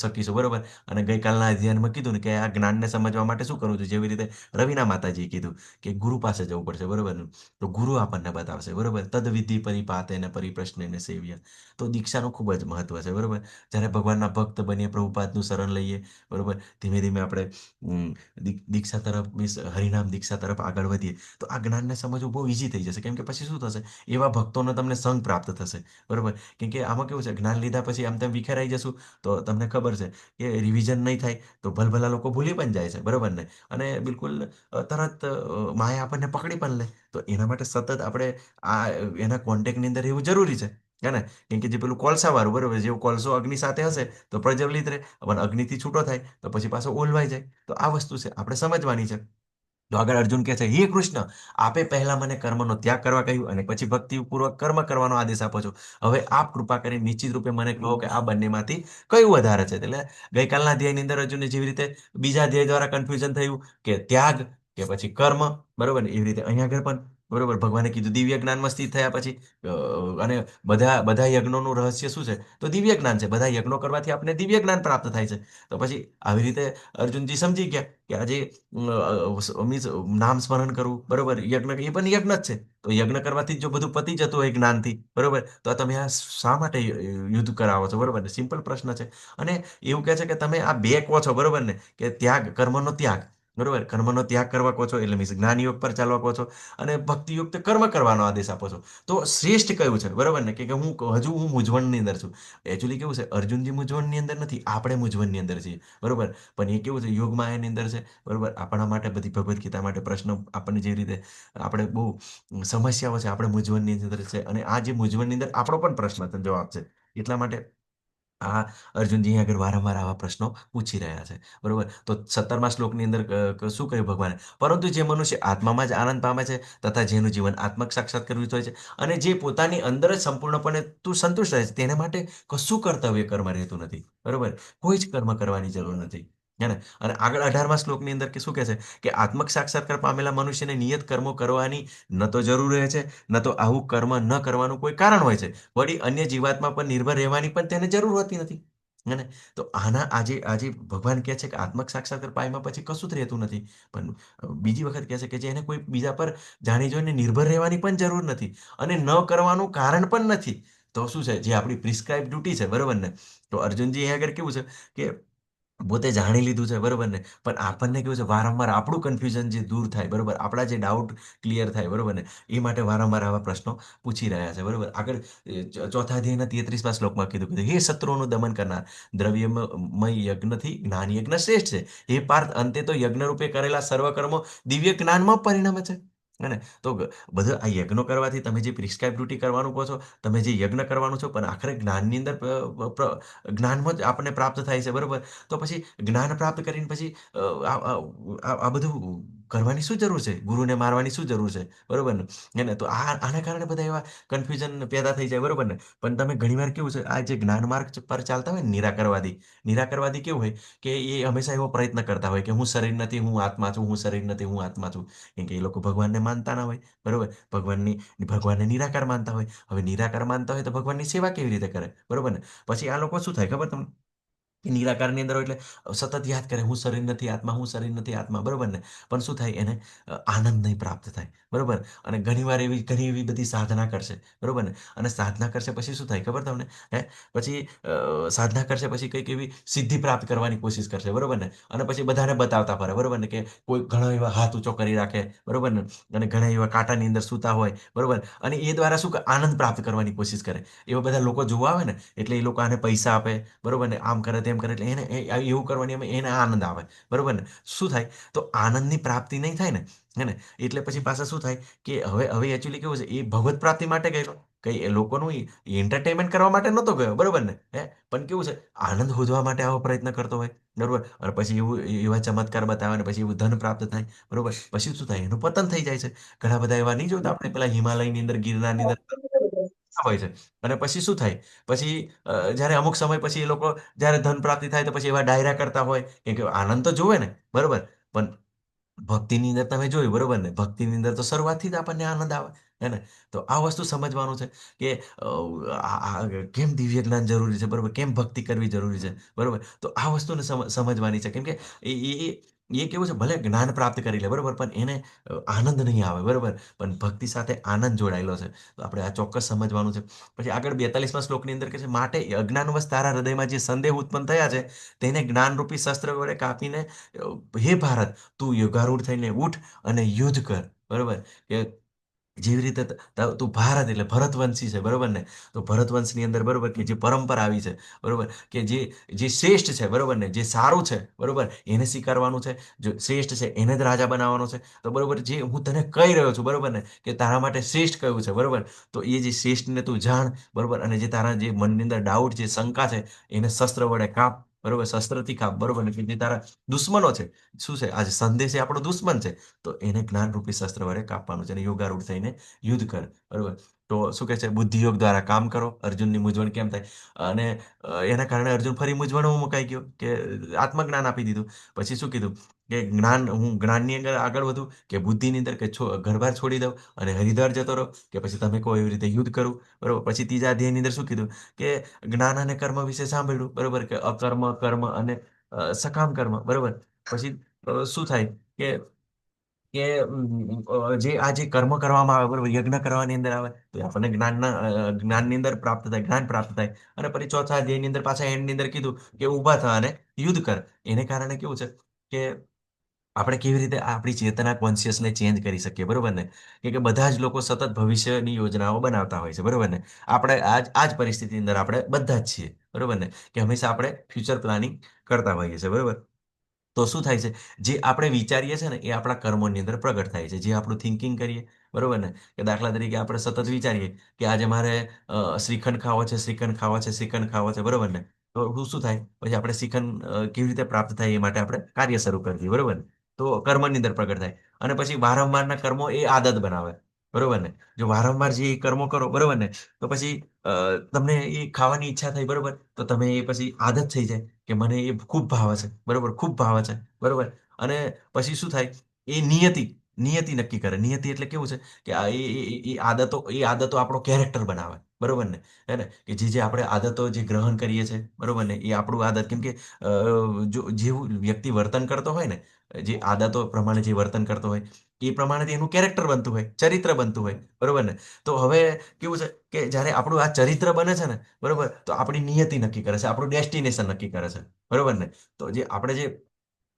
શકીશું, બરોબર. અને ગઈકાલના અધ્યયનમાં કીધું ને કે આ જ્ઞાનને સમજવા માટે શું કરવું જોઈએ, જેવી રીતે રવિના માતાજીએ કીધું કે ગુરુ પાસે જવું પડશે, બરોબર ને? તો ગુરુ આપણને બતાવશે, બરોબર. તદ વિધિ પરિપાતે ને પરિપ્રશ્ને સેવ્ય. તો દીક્ષાનું ખૂબ જ મહત્વ છે, બરોબર. જ્યારે ભગવાનના ભક્ત બનીએ, પ્રભુપાદનું શરણ લઈએ, બરોબર, ધીમે ધીમે આપણે દીક્ષા તરફ મીન્સ હરિનામ દીક્ષા તરફ આગળ વધીએ, તો આ જ્ઞાનને સમજવું બહુ ઈઝી થઈ જશે. કેમ કે પછી શું થશે, એવા ભક્તોનો તમને સંગ પ્રાપ્ત થશે, બરોબર. કેમ કે આમાં કેવું છે, જ્ઞાન લીધા પછી આમ તેમ વિખેરાઈ જશું તો તમને ખબર છે કે રિવિઝન નહીં થાય તો ભલભલા લોકો ભૂલી પણ જાય છે, બરોબર ને? અને બિલકુલ તરત માયા આપણને પકડી પણ લે. તો એના માટે સતત આપણે આ એના કોન્ટેક્ટની અંદર રહેવું જરૂરી છે, હે ને? કેમ કે જે પેલું કોલસા વાળું, બરોબર, જેવું કોલસો અગ્નિ સાથે હશે તો પ્રજ્વલિત રહે, પણ અગ્નિથી છૂટો થાય તો પછી પાછો ઓલવાઈ જાય. તો આ વસ્તુ છે, આપણે સમજવાની છે. તો આગળ અર્જુન કહે છે, હે કૃષ્ણ, આપે પહેલા મને કર્મનો ત્યાગ કરવા કહ્યું અને પછી ભક્તિપૂર્વક કર્મ કરવાનો આદેશ આપો છો. હવે આપ કૃપા કરી નિશ્ચિત રૂપે મને કહો કે આ બંનેમાંથી કયું વધારે છે. એટલે ગઈકાલના અધ્યાયની અંદર અર્જુનને જેવી રીતે બીજા અધ્યાય દ્વારા કન્ફ્યુઝન થયું કે ત્યાગ કે પછી કર્મ, બરોબર ને? એવી રીતે અહીંયા આગળ પણ, બરોબર, ભગવાને કીધું દિવ્ય જ્ઞાનમાં સ્થિત થયા પછી અને બધા યજ્ઞોનું રહસ્ય શું છે, તો દિવ્ય જ્ઞાન છે. બધા યજ્ઞો કરવાથી આપણે દિવ્ય જ્ઞાન પ્રાપ્ત થાય છે. તો પછી આવી રીતે અર્જુનજી સમજી ગયા કે આજે મીન્સ નામ સ્મરણ કરવું, બરોબર, યજ્ઞ એ પણ યજ્ઞ જ છે. તો યજ્ઞ કરવાથી જો બધું પતી જતું હોય જ્ઞાનથી, બરોબર, તો તમે આ શા માટે યુદ્ધ કરાવો છો, બરોબર ને? સિમ્પલ પ્રશ્ન છે. અને એવું કહે છે કે તમે આ બે કહો છો, બરોબર ને, કે કર્મનો ત્યાગ, બરોબર, કર્મનો ત્યાગ કરવા કહો છો એટલે મીન્સ જ્ઞાન યોગ પર ચાલવા કહો છો, અને ભક્તિયુક્ત કર્મ કરવાનો આદેશ આપો છો. તો શ્રેષ્ઠ કયું છે, બરોબર ને? કે હું મૂંઝવણની અંદર છું. એકચ્યુઅલી કેવું છે, અર્જુનજી મૂંઝવણની અંદર નથી, આપણે મૂંઝવણની અંદર છીએ, બરોબર. પણ એ કેવું છે, યોગમાં એની અંદર છે, બરોબર. આપણા માટે બધી ભગવદ્ ગીતા માટે પ્રશ્નો આપણને જે રીતે આપણે બહુ સમસ્યાઓ છે, આપણે મૂંઝવણની અંદર છે, અને આ જે મૂંઝવણની અંદર આપણો પણ પ્રશ્ન જવાબ છે. એટલા માટે આ અર્જુનજી અહીં આગળ વારંવાર આવા પ્રશ્નો પૂછી રહ્યા છે, બરોબર. તો 17મા શ્લોકની અંદર શું કહ્યું ભગવાને? પરંતુ જે મનુષ્ય આત્મામાં જ આનંદ પામે છે તથા જેનું જીવન આત્મક સાક્ષાત્કાર વિરુદ્ધ હોય છે અને જે પોતાની અંદર જ સંપૂર્ણપણે તું સંતુષ્ટ રહે છે, તેના માટે કશું કર્તવ્ય કર્મ રહેતું નથી, બરોબર. કોઈ જ કર્મ કરવાની જરૂર નથી, હે ને? અને આગળ 18મા શ્લોકની અંદર શું કહે છે કે આત્મક સાક્ષાત્કાર પામેલા મનુષ્યને નિયત કર્મો કરવાની ન તો જરૂર રહે છે, ન તો આવું કર્મ ન કરવાનું કોઈ કારણ હોય છે. વળી અન્ય જીવાત્મા પર નિર્ભર રહેવાની પણ તેને જરૂર હોતી નથી, હે ને? તો આજે આજે ભગવાન કહે છે કે આત્મક સાક્ષાત્કાર પામ્યા પછી કશું જ રહેતું નથી. પણ બીજી વખત કહે છે કે જે એને કોઈ બીજા પર જાણી જોઈને નિર્ભર રહેવાની પણ જરૂર નથી અને ન કરવાનું કારણ પણ નથી. તો શું છે, જે આપણી પ્રિસ્ક્રાઇબ ડ્યુટી છે, બરોબર ને? તો અર્જુનજી અહીંયા આગળ કેવું છે કે પોતે જાણી લીધું છે, બરોબર ને? પણ આપણને કેવું છે, વારંવાર આપણું કન્ફ્યુઝન જે દૂર થાય, બરોબર, આપણા જે ડાઉટ ક્લિયર થાય, બરોબર ને? એ માટે વારંવાર આવા પ્રશ્નો પૂછી રહ્યા છે, બરોબર. આગળ ચોથા અધ્યાયના 33મા શ્લોકમાં કીધું, હે શત્રુઓનું દમન કરનાર, દ્રવ્યમય યજ્ઞથી જ્ઞાન યજ્ઞ શ્રેષ્ઠ છે. હે પાર્થ, અંતે તો યજ્ઞ રૂપે કરેલા સર્વ કર્મો દિવ્ય જ્ઞાનમાં પરિણમે છે, હે ને? તો બધા આ યજ્ઞો કરવાથી તમે જે પ્રિસ્ક્રાઇબ ડ્યુટી કરવાનું કહો છો, તમે જે યજ્ઞ કરવાનું છો, પણ આખરે જ્ઞાનની અંદર જ્ઞાનમાં જ આપણને પ્રાપ્ત થાય છે, બરોબર. તો પછી જ્ઞાન પ્રાપ્ત કરીને પછી આ બધું કરવાની શું જરૂર છે? ગુરુને મારવાની શું જરૂર છે, બરોબર ને? એને તો આના કારણે બધા એવા કન્ફ્યુઝન પેદા થઈ જાય, બરોબર ને? પણ તમે ઘણીવાર કેવું છે, આ જે જ્ઞાન માર્ગ પર ચાલતા હોય ને, નિરાકરવાદી કેવું હોય કે એ હંમેશા એવો પ્રયત્ન કરતા હોય કે હું શરીર નથી, હું આત્મા છું, હું શરીર નથી, હું આત્મા છું. કેમ કે એ લોકો ભગવાનને માનતા ના હોય, બરોબર. ભગવાનને નિરાકાર માનતા હોય. હવે નિરાકાર માનતા હોય તો ભગવાનની સેવા કેવી રીતે કરે, બરોબર ને? પછી આ લોકો શું થાય ખબર તમને? એ નિરાકારની અંદર હોય એટલે સતત યાદ કરે હું શરીર નથી આત્મા, હું શરીર નથી આત્મા, બરોબર ને? પણ શું થાય એને આનંદ નહીં પ્રાપ્ત થાય, બરોબર? અને ઘણીવાર ઘણી એવી બધી સાધના કરશે, બરોબર ને? અને સાધના કરશે પછી શું થાય ખબર તમને? હે પછી સાધના કરશે પછી કંઈક એવી સિદ્ધિ પ્રાપ્ત કરવાની કોશિશ કરશે, બરોબર ને? અને પછી બધાને બતાવતા ફરે, બરોબર ને? કે કોઈ ઘણા એવા હાથ ઊંચો કરી રાખે, બરોબર ને? અને ઘણા એવા કાંટાની અંદર સૂતા હોય, બરોબર? અને એ દ્વારા શું આનંદ પ્રાપ્ત કરવાની કોશિશ કરે. એવા બધા લોકો જોવા આવે ને એટલે એ લોકો આને પૈસા આપે, બરોબર ને? આમ કરે તેમ કરે એટલે એને એવું કરવાની એને આનંદ આવે, બરોબર ને? શું થાય? તો આનંદની પ્રાપ્તિ નહીં થાય ને, હે ને? એટલે પછી પાછા શું થાય કે હવે હવે એકચ્યુઅલી કેવું છે, એ ભગવત પ્રાપ્તિ માટે ગયેલો, કઈ એ લોકોનું એન્ટરટેનમેન્ટ કરવા માટે નહોતો ગયો, બરોબર ને? પણ કેવું છે, આનંદ શોધવા માટે આવો પ્રયત્ન કરતો હોય, બરોબર? અને પછી એવું એવા ચમત્કાર બતાવે ને પછી એવું ધન પ્રાપ્ત થાય, બરોબર? પછી શું થાય, એનું પતન થઈ જાય છે. ઘણા બધા એવા નહીં જોતા આપણે પેલા હિમાલયની અંદર, ગિરનારની અંદર હોય છે. અને પછી શું થાય, પછી જ્યારે અમુક સમય પછી એ લોકો જ્યારે ધન પ્રાપ્તિ થાય તો પછી એવા ડાયરા કરતા હોય કે આનંદ તો જોવે ને, બરોબર? પણ ભક્તિની અંદર તમે જોયું, બરોબર ને? ભક્તિની અંદર તો શરૂઆતથી જ આપણને આનંદ આવે, હે ને? તો આ વસ્તુ સમજવાનું છે કે કેમ દિવ્ય જ્ઞાન જરૂરી છે, બરોબર? કેમ ભક્તિ કરવી જરૂરી છે, બરોબર? તો આ વસ્તુને સમજવાની છે, કેમ કે એ એ એ એ કેવું છે, ભલે જ્ઞાન પ્રાપ્ત કરી લે, બરોબર, પણ એને આનંદ નહીં આવે, બરોબર? પણ ભક્તિ સાથે આનંદ જોડાયેલો છે. તો આપણે આ ચોક્કસ સમજવાનું છે. પછી આગળ 42મા શ્લોકની અંદર કહે છે, માટે અજ્ઞાનવશ તારા હૃદયમાં જે સંદેહ ઉત્પન્ન થયા છે તેને જ્ઞાનરૂપી શસ્ત્ર વડે કાપીને હે ભારત, તું યુગારૂઢ થઈને ઉઠ અને યુદ્ધ કર, બરોબર? કે જેવી રીતે તું ભારત એટલે ભરતવંશી છે, બરોબર ને? તો ભરતવંશની અંદર, બરોબર, કે જે પરંપરા આવી છે, બરોબર, કે જે શ્રેષ્ઠ છે, બરોબર ને? જે સારું છે, બરોબર, એને સ્વીકારવાનું છે. જો શ્રેષ્ઠ છે એને જ રાજા બનાવવાનો છે. તો બરોબર, જે હું તને કહી રહ્યો છું, બરોબર ને, કે તારા માટે શ્રેષ્ઠ કયું છે, બરોબર? તો એ જે શ્રેષ્ઠને તું જાણ, બરોબર, અને જે તારા જે મનની અંદર ડાઉટ, જે શંકા છે, એને શસ્ત્ર વડે કાપ, બરોબર, શસ્ત્રથી કાપ, બરોબર ને? કે જે તારા દુશ્મનો છે, શું છે, આજે સંદેશ એ આપણો દુશ્મન છે, તો એને જ્ઞાનરૂપી શસ્ત્ર વડે કાપવાનું છે અને યોગારૂઢ થઈને યુદ્ધ કર, બરોબર? તો શું કહે છે, બુદ્ધિયોગ દ્વારા કામ કરો. અર્જુનની મૂંઝવણ કેમ થાય? અને એના કારણે અર્જુન ફરી મૂંઝવણમાં મુકાઈ ગયો કે આત્મજ્ઞાન આપી દીધું. પછી શું કીધું કે હું જ્ઞાનની અંદર આગળ વધું કે બુદ્ધિની અંદર, કે ઘરબાર છોડી દઉં અને હરિદ્વાર જતો રહો, કે પછી તમે કહો એવી રીતે યુદ્ધ કરું, બરોબર? પછી ત્રીજા અધ્યાયની અંદર શું કીધું કે જ્ઞાન અને કર્મ વિશે સાંભળ્યું, બરોબર, કે અકર્મ, કર્મ અને સકામ કર્મ, બરોબર? પછી શું થાય કે જે કર્મ કરવામાં આવે, બરોબર, યજ્ઞ કરવાની અંદર આવે તો એ આપણને જ્ઞાનની અંદર પ્રાપ્ત થાય, જ્ઞાન પ્રાપ્ત થાય. અને પછી ચોથા અધ્યાયની અંદર પાછા એન્ડની અંદર કીધું કે ઊભા થા અને યુદ્ધ કર. એને કારણે કેવું છે કે આપણે કેવી રીતે આપણી ચેતના, કોન્શિયસને ચેન્જ કરી શકીએ, બરોબર ને? કે બધા જ લોકો સતત ભવિષ્યની યોજનાઓ બનાવતા હોય છે, બરોબર ને? આપણે આ જ પરિસ્થિતિની અંદર આપણે બધા જ છીએ, બરોબર ને? કે હંમેશા આપણે ફ્યુચર પ્લાનિંગ કરતા હોઈએ છીએ, બરોબર? તો શું થાય છે, જે આપણે વિચારીએ છીએ ને એ આપણા કર્મોની અંદર પ્રગટ થાય છે. જે આપણું થિંકિંગ કરીએ, બરોબર ને? કે દાખલા તરીકે આપણે સતત વિચારીએ કે આજે મારે શ્રીખંડ ખાવો છે, શ્રીખંડ ખાવો છે, શ્રીખંડ ખાવો છે, બરોબર ને? તો શું થાય, પછી આપણે શ્રીખંડ કેવી રીતે પ્રાપ્ત થાય એ માટે આપણે કાર્ય શરૂ કરી દઈએ, બરોબર ને? તો કર્મની અંદર પ્રગટ થાય. અને પછી વારંવારના કર્મો એ આદત બનાવે, બરોબર ને? જો વારંવાર જે કર્મો કરો, બરોબર ને, તો પછી તમને એ ખાવાની ઈચ્છા થઈ, બરોબર, તો તમે એ પછી આદત થઈ જાય કે મને એ ખૂબ ભાવે છે, બરોબર, ખૂબ ભાવે છે, બરોબર. અને પછી શું થાય, એ નિયતિ નિયતિ નક્કી કરે. નિયતિ એટલે કેવું છે કે એ આદતો આપણો કેરેક્ટર બનાવે, બરોબર ને? હે ને? કે જે આપણે આદતો જે ગ્રહણ કરીએ છીએ, બરોબર ને, એ આપણું આદત, કેમ કે જો જેવું વ્યક્તિ વર્તન કરતો હોય ને, જે આદતો પ્રમાણે જે વર્તન કરતો હોય એ પ્રમાણે એનું કેરેક્ટર બનતું હોય, ચરિત્ર બનતું હોય, બરોબર ને? તો હવે કેવું છે કે જ્યારે આપણું આ ચરિત્ર બને છે ને, બરોબર, તો આપણી નિયતિ નક્કી કરે છે, આપણું ડેસ્ટિનેશન નક્કી કરે છે, બરોબર ને? તો આપણે જે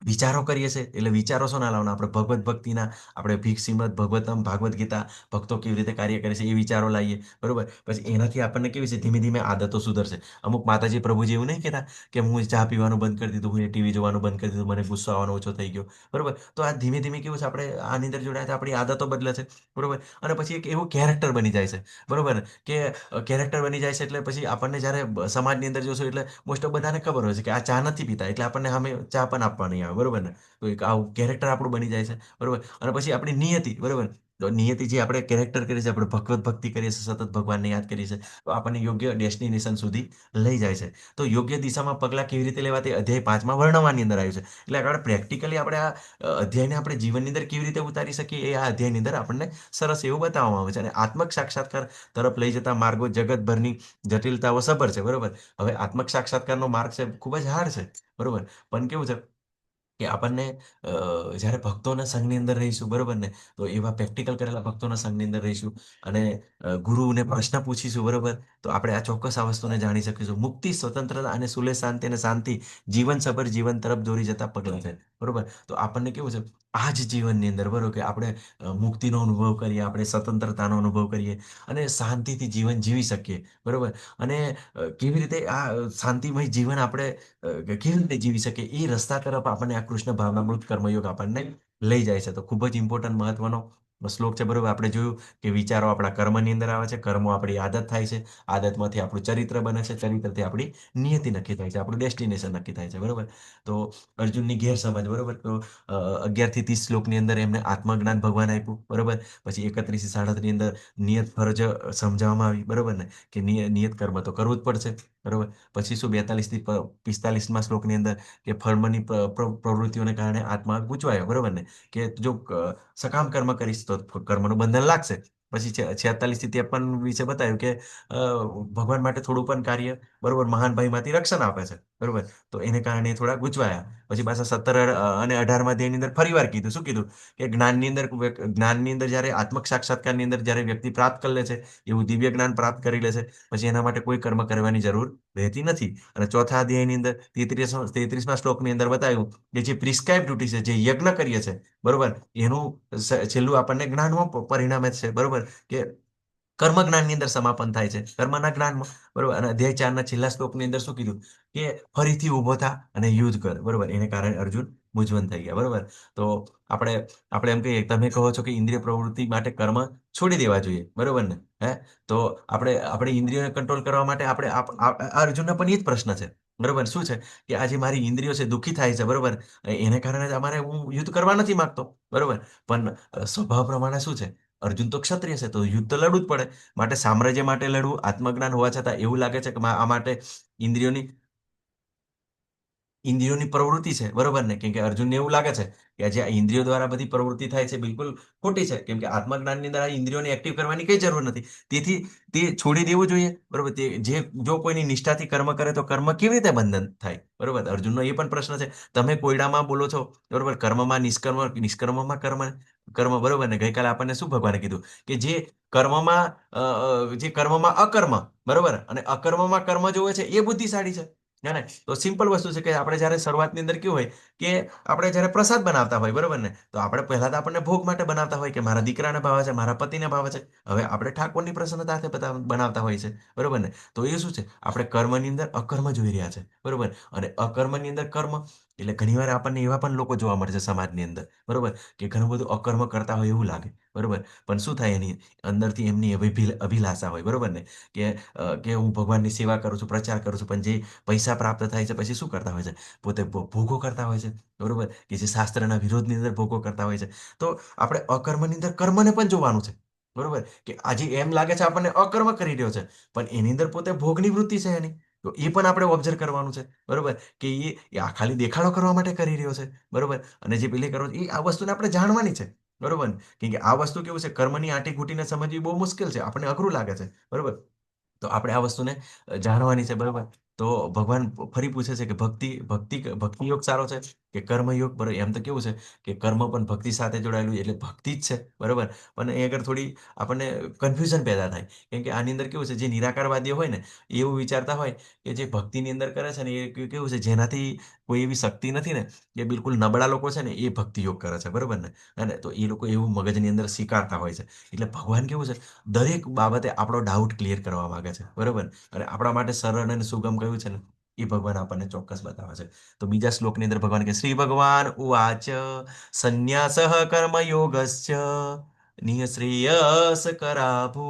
વિચારો કરીએ છીએ એટલે વિચારો શોના લાવવાના? આપણે ભગવત ભક્તિના, આપણે ભીખ શ્રીમદ ભગવતમ, ભાગવત ગીતા, ભક્તો કેવી રીતે કાર્ય કરે છે એ વિચારો લાવીએ, બરોબર. પછી એનાથી આપણને કેવી છે, ધીમે ધીમે આદતો સુધરશે. અમુક માતાજી પ્રભુજી એવું નહીં કહેતા કે હું ચા પીવાનું બંધ કરી દીધું, હું ટીવી જોવાનું બંધ કરી દીધું, મને ગુસ્સો આવવાનો ઓછો થઈ ગયો, બરોબર. તો આ ધીમે ધીમે કેવું છે, આપણે આની અંદર જોડાય તો આપણી આદતો બદલે છે, બરોબર. અને પછી એક એવું કેરેક્ટર બની જાય છે, બરોબર ને? કે કેરેક્ટર બની જાય છે એટલે પછી આપણને જ્યારે સમાજની અંદર જોશું એટલે મોસ્ટ ઓફ બધાને ખબર હોય છે કે આ ચા નથી પીતા, એટલે આપણને સામે ચા પણ આપવા નહીં આવે, બરોબર ને? તો એક આવું કેરેક્ટર આપણું બની જાય છે, બરોબર. અને પછી આપણી નિયતિ, બરોબર, તો નિયતિ જે આપણે કેરેક્ટર કરીએ છીએ, આપણે ભગવત ભક્તિ કરીએ છીએ, સતત ભગવાનને યાદ કરીએ છીએ, તો આપણને યોગ્ય ડેસ્ટિનેશન સુધી લઈ જાય છે. તો યોગ્ય દિશામાં પગલાં કેવી રીતે લેવા તે અધ્યાય 5માં વર્ણવવાની અંદર આવ્યું છે. એટલે આગળ પ્રેક્ટિકલી આપણે આ અધ્યાયને આપણે જીવનની અંદર કેવી રીતે ઉતારી શકીએ એ આ અધ્યાયની અંદર આપણને સરસ એવું બતાવવામાં આવે છે. અને આત્મક સાક્ષાત્કાર તરફ લઈ જતા માર્ગો જગતભરની જટિલતાઓ સબર છે, બરોબર. હવે આત્મક સાક્ષાત્કારનો માર્ગ છે ખૂબ જ હાર્ડ છે, બરોબર. પણ કેવું છે કે આપણને જ્યારે ભક્તોના સંઘની અંદર રહીશું, બરોબર ને, તો એવા પ્રેક્ટિકલ કરેલા ભક્તોના સંઘની અંદર રહીશું અને ગુરુને પ્રશ્ન પૂછીશું, બરોબર, તો આપણે આ ચોક્કસ આ વસ્તુને જાણી શકીશું. મુક્તિ, સ્વતંત્રતા અને સુલે શાંતિ અને શાંતિ જીવન સભર જીવન તરફ દોરી જતા પગલાં છે, બરોબર. તો આપણને કેવું છે આ જ જીવનની અંદર, બરોબર, કે આપણે મુક્તિનો અનુભવ કરીએ, આપણે સ્વતંત્રતાનો અનુભવ કરીએ અને શાંતિથી જીવન જીવી શકીએ, બરોબર. અને કેવી રીતે આ શાંતિમય જીવન આપણે કેવી રીતે જીવી શકીએ એ રસ્તા તરફ આપણને આ કૃષ્ણ ભાવનામૃત કર્મયોગ આપણને લઈ જાય છે. તો ખૂબ જ ઇમ્પોર્ટન્ટ મહત્વનો શ્લોક છે, બરોબર. આપણે જોયું કે વિચારો આપણા કર્મની અંદર આવે છે, કર્મો આપણી આદત થાય છે, આદતમાંથી આપણું ચરિત્ર બને છે, ચરિત્રથી આપણી નિયતિ નક્કી થાય છે, આપણું ડેસ્ટિનેશન નક્કી થાય છે, બરોબર. તો અર્જુનની ગેરસમજ, બરોબર. તો 11 થી 30 શ્લોકની અંદર એમને આત્મજ્ઞાન ભગવાન આપ્યું, બરોબર. પછી 31 થી 37 ની અંદર નિયત ફરજ સમજાવવામાં આવી, બરોબર ને, કે નિયત કર્મ તો કરવું જ પડશે, બરોબર. પછી શું 42 થી 45માં શ્લોકની અંદર કે ફર્મની પ્રવૃત્તિઓને કારણે આત્મા ગૂંચવાયો, બરોબર ને, કે જો સકામ કર્મ કરીશ તો કર્મનું બંધન લાગશે. પછી 46 થી 53 વિશે બતાવ્યું કે ભગવાન માટે થોડું પણ કાર્ય, બરોબર, મહાન ભાઈમાંથી રક્ષણ આપે છે, બરોબર. તો એને કારણે થોડા ગૂંચવાયા. પછી પાછા 17 અને 18માં અધ્યાયની અંદર ફરી વાર કીધું, શું કીધું કે જ્ઞાનની અંદર જ્યારે આત્મક સાક્ષાત્કારની અંદર જ્યારે વ્યક્તિ પ્રાપ્ત કરી લે છે, એવું દિવ્ય જ્ઞાન પ્રાપ્ત કરી લે છે, પછી એના માટે કોઈ કર્મ કરવાની જરૂર રહેતી નથી. અને ચોથા અધ્યાયની અંદર 33માં શ્લોકની અંદર બતાવ્યું કે જે પ્રિસ્ક્રાઇબ ડ્યુટી છે, જે યજ્ઞ કરીએ છે, બરોબર, એનું છેલ્લું આપણને જ્ઞાનમાં પરિણામે છે, બરોબર, કે કર્મ જ્ઞાનની અંદર સમાપન થાય છે, કર્મના જ્ઞાનમાં, બરોબર. અને અધ્યાય 4ના છેલ્લા શ્લોકની અંદર શું કીધું કે ફરીથી ઊભો થા અને યુદ્ધ કર, બરોબર. એને કારણે અર્જુન મૂંઝવણ થઈ ગયા, બરોબર. તો આપણે આપણે એમ કહીએ, તમે કહો છો કે ઇન્દ્રિય પ્રવૃત્તિ માટે કર્મ છોડી દેવા જોઈએ, બરોબર ને, હે. તો આપણે ઇન્દ્રિયોને કંટ્રોલ કરવા માટે આપણે અર્જુનને પણ એ જ પ્રશ્ન છે, બરોબર. શું છે કે આજે મારી ઇન્દ્રિયો છે દુઃખી થાય છે, બરોબર, એને કારણે જ અમારે હું યુદ્ધ કરવા નથી માંગતો, બરોબર. પણ સ્વભાવ પ્રમાણે શું છે, અર્જુન તો ક્ષત્રિય છે, તો યુદ્ધ તો લડવું જ પડે. માટે સામ્રાજ્ય માટે લડવું, આત્મજ્ઞાન હોવા છતાં એવું લાગે છે કે આ માટે ઇન્દ્રિયોની ઇન્દ્રિયોની પ્રવૃત્તિ છે, બરોબર ને, કેમ કે અર્જુનને એવું લાગે છે કે જે આ ઇન્દ્રિયો દ્વારા બધી પ્રવૃત્તિ થાય છે બિલકુલ ખોટી છે, કેમ કે આત્મજ્ઞાનની અંદર આ ઇન્દ્રિયોને એક્ટિવ કરવાની કઈ જરૂર નથી. તેથી તે છોડી દેવું જોઈએ, બરોબર. તે જો કોઈની નિષ્ઠાથી કર્મ કરે તો કર્મ કેવી રીતે બંધન થાય, બરોબર. અર્જુનનો એ પણ પ્રશ્ન છે. તમે કોયડામાં બોલો છો, બરોબર, કર્મમાં નિષ્કર્મમાં કર્મ, બરોબર ને. ગઈકાલે આપણને શું ભગવાને કીધું કે જે કર્મમાં અકર્મ, બરોબર, અને અકર્મમાં કર્મ જોવે છે એ બુદ્ધિશાળી છે. હે ને. તો સિમ્પલ વસ્તુ છે કે આપણે જ્યારે શરૂઆતની અંદર કેવું હોય કે આપણે જ્યારે પ્રસાદ બનાવતા હોય, બરોબર ને, તો આપણે પહેલા તો આપણને ભોગ માટે બનાવતા હોય કે મારા દીકરાને ભાવે છે, મારા પતિને ભાવે છે. હવે આપણે ઠાકોરની પ્રસન્નતાથી બનાવતા હોય છે, બરોબર ને. તો એ શું છે, આપણે કર્મની અંદર અકર્મ જોઈ રહ્યા છે, બરોબર. અને અકર્મની અંદર કર્મ, એટલે ઘણીવાર આપણને એવા પણ લોકો જોવા મળે છે સમાજની અંદર, બરોબર, કે ઘણું બધું અકર્મ કરતા હોય એવું લાગે, બરોબર. પણ શું થાય, એની અંદરથી એમની અભિલાષા હોય, બરોબર ને, કે હું ભગવાનની સેવા કરું છું, પ્રચાર કરું છું, પણ જે પૈસા પ્રાપ્ત થાય છે પછી શું કરતા હોય છે, પોતે ભોગો કરતા હોય છે, બરોબર, કે જે શાસ્ત્રના વિરોધની અંદર ભોગો કરતા હોય છે. તો આપણે અકર્મની અંદર કર્મને પણ જોવાનું છે, બરોબર, કે આજે એમ લાગે છે આપણને અકર્મ કરી રહ્યો છે, પણ એની અંદર પોતે ભોગની વૃત્તિ છે એની. તો એ પણ આપણે ઓબ્ઝર્વ કરવાનું છે, બરોબર, કે એ આ ખાલી દેખાડો કરવા માટે કરી રહ્યો છે, બરોબર. અને જે પેલી કરો એ આ વસ્તુને આપણે જાણવાની છે, બરોબર. કેમ કે આ વસ્તુ કેવું છે, કર્મની આંટી ઘૂંટીને સમજવી બહુ મુશ્કેલ છે, આપણને અઘરું લાગે છે, બરોબર. તો આપણે આ વસ્તુને જાણવાની છે, બરોબર. તો ભગવાન ફરી પૂછે છે કે ભક્તિ યોગ સારો છે કે કર્મયોગ, બરોબર. એમ તો કેવું છે કે કર્મ પણ ભક્તિ સાથે જોડાયેલું છે, એટલે ભક્તિ જ છે, બરોબર. પણ એ આગળ થોડી આપણને કન્ફ્યુઝન પેદા થાય, કેમ કે આની અંદર કેવું છે, જે નિરાકારવાદીઓ હોય ને એ એવું વિચારતા હોય કે જે ભક્તિની અંદર કરે છે ને એ કેવું છે, જેનાથી કોઈ એવી શક્તિ નથી ને, એ બિલકુલ નબળા લોકો છે ને એ ભક્તિ યોગ કરે છે, બરોબર ને. અને તો એ લોકો એવું મગજની અંદર સ્વીકારતા હોય છે. એટલે ભગવાન કેવું છે, દરેક બાબતે આપણો ડાઉટ ક્લિયર કરવા માંગે છે, બરોબર. અને આપણા માટે સરળ અને સુગમ કયું છે ને એ ભગવાન આપણને ચોક્કસ બતાવે છે. તો બીજા શ્લોકની અંદર ભગવાન કે શ્રી ભગવાન ઉવાચ સંન્યાસઃ કર્મયોગસ્ય નિઃશ્રેયસ કરાભો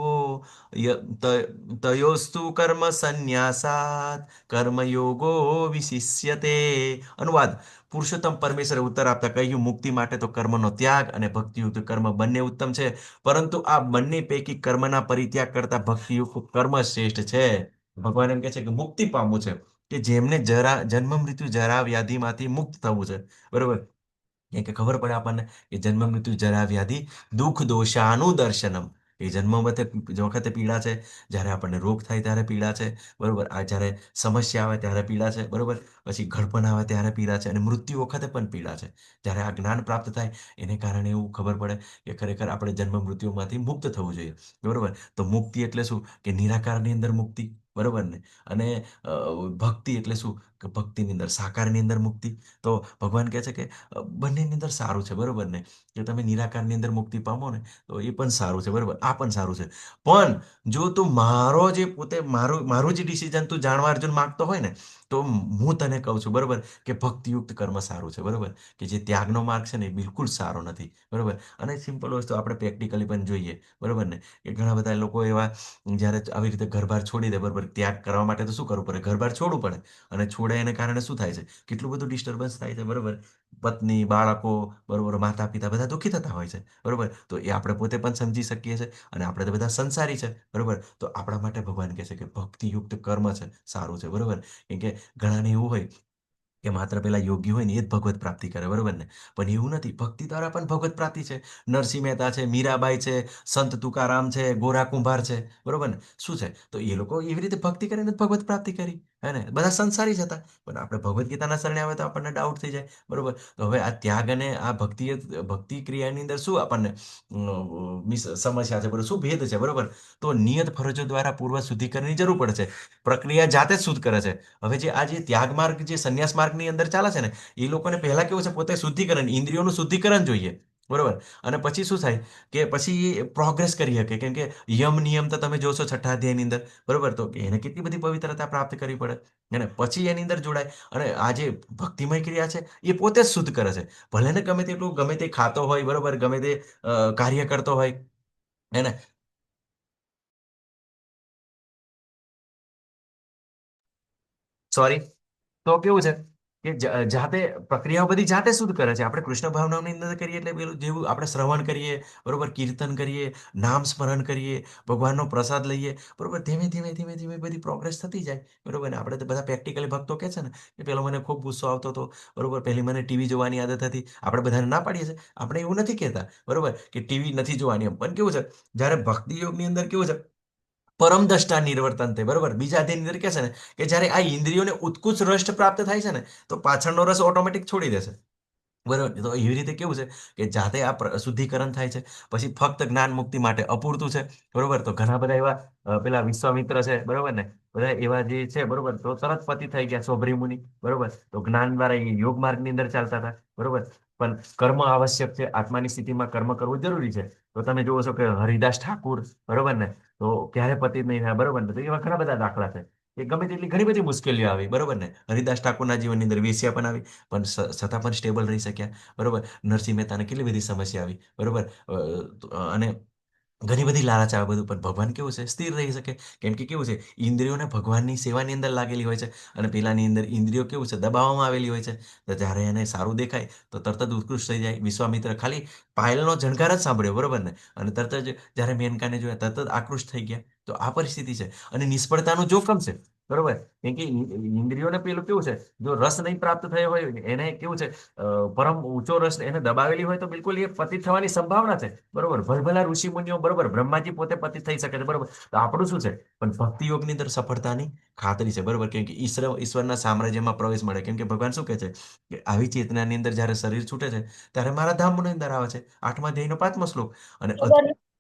તયોસ્તુ કર્મ સંન્યાસાત કર્મયોગો વિશિષ્યતે. અનુવાદ: પુરુષોત્તમ પરમેશ્વરે ઉત્તર આપતા કહ્યું, મુક્તિ માટે તો કર્મનો ત્યાગ અને ભક્તિયુક્ત કર્મ બંને ઉત્તમ છે, પરંતુ આ બંને પૈકી કર્મના પરિત્યાગ કરતા ભક્તિયુક્ત કર્મ શ્રેષ્ઠ છે. ભગવાન એમ કહે છે કે મુક્તિ પામવું છે, કે જેમને જન્મ મૃત્યુ જરા વ્યાધિમાંથી મુક્ત થવું છે. બરોબર? કેમ કે ખબર પડે આપણને કે જન્મ મૃત્યુ જરા વ્યાધિ દુઃખ દોષાનું દર્શનમ. એ જન્મ વખતે પીડા છે, જ્યારે આપણને રોગ થાય ત્યારે પીડા છે. બરોબર? આ જ્યારે સમસ્યા આવે ત્યારે પીડા છે. બરોબર? પછી ઘડપણ આવે ત્યારે પીડા છે, અને મૃત્યુ વખતે પણ પીડા છે. જ્યારે આ જ્ઞાન પ્રાપ્ત થાય એને કારણે એવું ખબર પડે કે ખરેખર આપણે જન્મ મૃત્યુમાંથી મુક્ત થવું જોઈએ. બરોબર? તો મુક્તિ એટલે શું? કે નિરાકારની અંદર મુક્તિ. બરોબર ને? અને ભક્તિ એટલે શું? કે ભક્તિની અંદર સાકારની અંદર મુક્તિ. તો ભગવાન કહે છે કે બંનેની અંદર સારું છે. બરોબર ને? કે તમે નિરાકારની અંદર મુક્તિ પામો ને તો એ પણ સારું છે. બરોબર? આ પણ સારું છે. પણ જો તું મારો જે પોતે મારું મારું જે ડિસિઝન તું જાણવા અર્જુન માંગતો હોય ને, તો હું તને કહું છું, બરોબર, કે ભક્તિયુક્ત કર્મ સારું છે. બરોબર? કે જે ત્યાગનો માર્ગ છે ને એ બિલકુલ સારો નથી. બરોબર? અને સિમ્પલ વસ્તુ આપણે પ્રેક્ટિકલી પણ જોઈએ. બરોબર ને? કે ઘણા બધા લોકો એવા જ્યારે આવી રીતે ઘર-બાર છોડી દે, બરોબર, ત્યાગ કરવા માટે તો શું કરવું પડે? ઘર-બાર છોડવું પડે. અને છોડે એને કારણે શું થાય છે? કેટલું બધું ડિસ્ટર્બન્સ થાય છે. બરોબર? પત્ની, બાળકો, બરોબર, માતા પિતા બધા દુઃખી થતા હોય છે. બરોબર? તો એ આપણે પોતે પણ સમજી શકીએ છીએ, અને આપણે તો બધા સંસારી છે. બરોબર? તો આપણા માટે ભગવાન કહે છે કે ભક્તિયુક્ત કર્મ છે સારું છે. બરોબર? કેમ કે ઘણાને એવું હોય કે માત્ર પેલા યોગી હોય ને એ જ ભગવત પ્રાપ્તિ કરે. બરોબર ને? પણ એવું નથી. ભક્તિ દ્વારા પણ ભગવત પ્રાપ્તિ છે. નરસિંહ મહેતા છે, મીરાબાઈ છે, સંત તુકારામ છે, ગોરા કુંભાર છે. બરોબર ને? શું છે? તો એ લોકો એવી રીતે ભક્તિ કરીને જ ભગવત પ્રાપ્તિ કરી. હે ને? બધા સંસારી જ હતા. પણ આપણે ભગવદ્ ગીતાના શરણે આવે તો આપણને ડાઉટ થઈ જાય. બરોબર? તો હવે આ ત્યાગ અને આ ભક્તિ ક્રિયાની અંદર શું આપણને સમસ્યા છે? બરોબર? શું ભેદ છે? બરોબર? તો નિયત ફરજો દ્વારા પૂર્વ શુદ્ધિકરણની જરૂર પડે છે. પ્રક્રિયા જાતે જ શુદ્ધ કરે છે. હવે જે ત્યાગ માર્ગ, જે સંન્યાસ માર્ગની અંદર ચાલે છે ને, એ લોકોને પહેલા કેવું છે? પોતે શુદ્ધિકરણ, ઇન્દ્રિયોનું શુદ્ધિકરણ જોઈએ. બરોબર? અને પછી શું થાય? કે પછી પ્રોગ્રેસ કરી શકે. કેમ કે યમ નિયમ તો તમે જોશો છઠ્ઠા અધ્યાયની અંદર. બરોબર? તો એને કેટલી બધી પવિત્રતા પ્રાપ્ત કરવી પડે. અને પછી એની અંદર જોડાય. અને આ જે ભક્તિમય ક્રિયા છે એ પોતે જ શુદ્ધ કરે છે. ભલે ને ગમે તેટલું ગમે તે ખાતો હોય. બરોબર? ગમે તે કાર્ય કરતો હોય. એને સોરી. તો કેવું છે કે જાતે પ્રક્રિયાઓ બધી જાતે શુદ્ધ કરે છે. આપણે કૃષ્ણ ભાવનાની અંદર કરીએ એટલે પેલું જેવું આપણે શ્રવણ કરીએ, બરોબર, કીર્તન કરીએ, નામ સ્મરણ કરીએ, ભગવાનનો પ્રસાદ લઈએ, બરોબર, ધીમે ધીમે ધીમે ધીમે બધી પ્રોગ્રેસ થતી જાય. બરોબર ને? આપણે તો બધા પ્રેક્ટિકલી ભક્તો કે છે ને કે પેલો મને ખૂબ ગુસ્સો આવતો હતો. બરોબર? પહેલી મને ટીવી જોવાની આદત હતી. આપણે બધાને ના પાડીએ છીએ. આપણે એવું નથી કહેતા. બરોબર? કે ટીવી નથી જોવાની. એમ પણ કેવું છે, જ્યારે ભક્તિ યોગની અંદર કેવું છે, પરમ દ્રષ્ટા નિર્વર્તન તે. બરોબર? બીજા અધ્યાયની અંદર કહે છે ને કે જ્યારે આ ઇન્દ્રિયોને ઉત્કૃષ્ટ રસ પ્રાપ્ત થાય છે ને, તો પાછળનો રસ ઓટોમેટિક છોડી દેશે. બરોબર? તો એવી રીતે કેવું છે કે જાતે આ શુદ્ધિકરણ થાય છે. પછી ફક્ત જ્ઞાન મુક્તિ માટે અપૂરતું છે. બરોબર? તો ઘણા બધા એવા પેલા વિશ્વામિત્ર છે. બરોબર ને? બધા એવા જે છે. બરોબર? તો તરત પતિ થઈ ગયા સોભરી મુનિ. બરોબર? તો જ્ઞાન દ્વારા એ યોગ માર્ગની અંદર ચાલતા હતા. બરોબર? પણ કર્મ આવશ્યક છે. આત્માની સ્થિતિમાં કર્મ કરવું જરૂરી છે. તો તમે જુઓ છો કે હરિદાસ ઠાકુર, બરોબર ને, તો ક્યારે પતિ જ નહીં થયા. બરોબર ને? તો એવા ઘણા બધા દાખલા છે કે ગમે તેટલી ઘણી બધી મુશ્કેલીઓ આવી. બરોબર ને? હરિદાસ ઠાકુરના જીવનની અંદર વેશ્યા પણ આવી, પણ છતાં પણ સ્ટેબલ રહી શક્યા. બરોબર? નરસિંહ મહેતાને કેટલી બધી સમસ્યા આવી. બરોબર? અને ઘણી બધી લાલચ આવે બધું, પણ ભગવાન કેવું છે? સ્થિર રહી શકે. કેમ કે કેવું છે? ઇન્દ્રિયોને ભગવાનની સેવાની અંદર લાગેલી હોય છે. અને પેલાની અંદર ઇન્દ્રિયો કેવું છે? દબાવવામાં આવેલી હોય છે. તો જ્યારે એને સારું દેખાય તો તરત જ ઉત્કૃષ્ટ થઈ જાય. વિશ્વામિત્ર ખાલી પાયલનો ઝણકાર જ સાંભળ્યો. બરોબર ને? અને તરત જ જ્યારે મેનકાને જોયા તરત જ આકૃષ્ટ થઈ ગયા. તો આ પરિસ્થિતિ છે. અને નિષ્ફળતાનું જોખમ છે. બરોબર? કેમ કે ઇન્દ્રિયોને પેલું કેવું છે? જો રસ નહીં પ્રાપ્ત થયો હોય એને કેવું છે? પરમ ઊંચો રસ એને દબાવેલી હોય તો બિલકુલ એ પતિત થવાની સંભાવના છે. બરોબર? ભલભલા ઋષિ મુનિઓ, બરોબર, બ્રહ્માજી પોતે પતિત થઈ શકે છે. બરોબર? તો આપણું શું છે? પણ ભક્તિ યોગની અંદર સફળતાની ખાતરી છે. બરોબર? કેમ કે ઈશ્વરના સામ્રાજ્યમાં પ્રવેશ મળે. કેમ કે ભગવાન શું કહે છે કે આવી ચેતનાની અંદર જ્યારે શરીર છૂટે છે ત્યારે મારા ધામની અંદર આવે છે. 8મા અધ્યાયનો 5મો શ્લોક. અને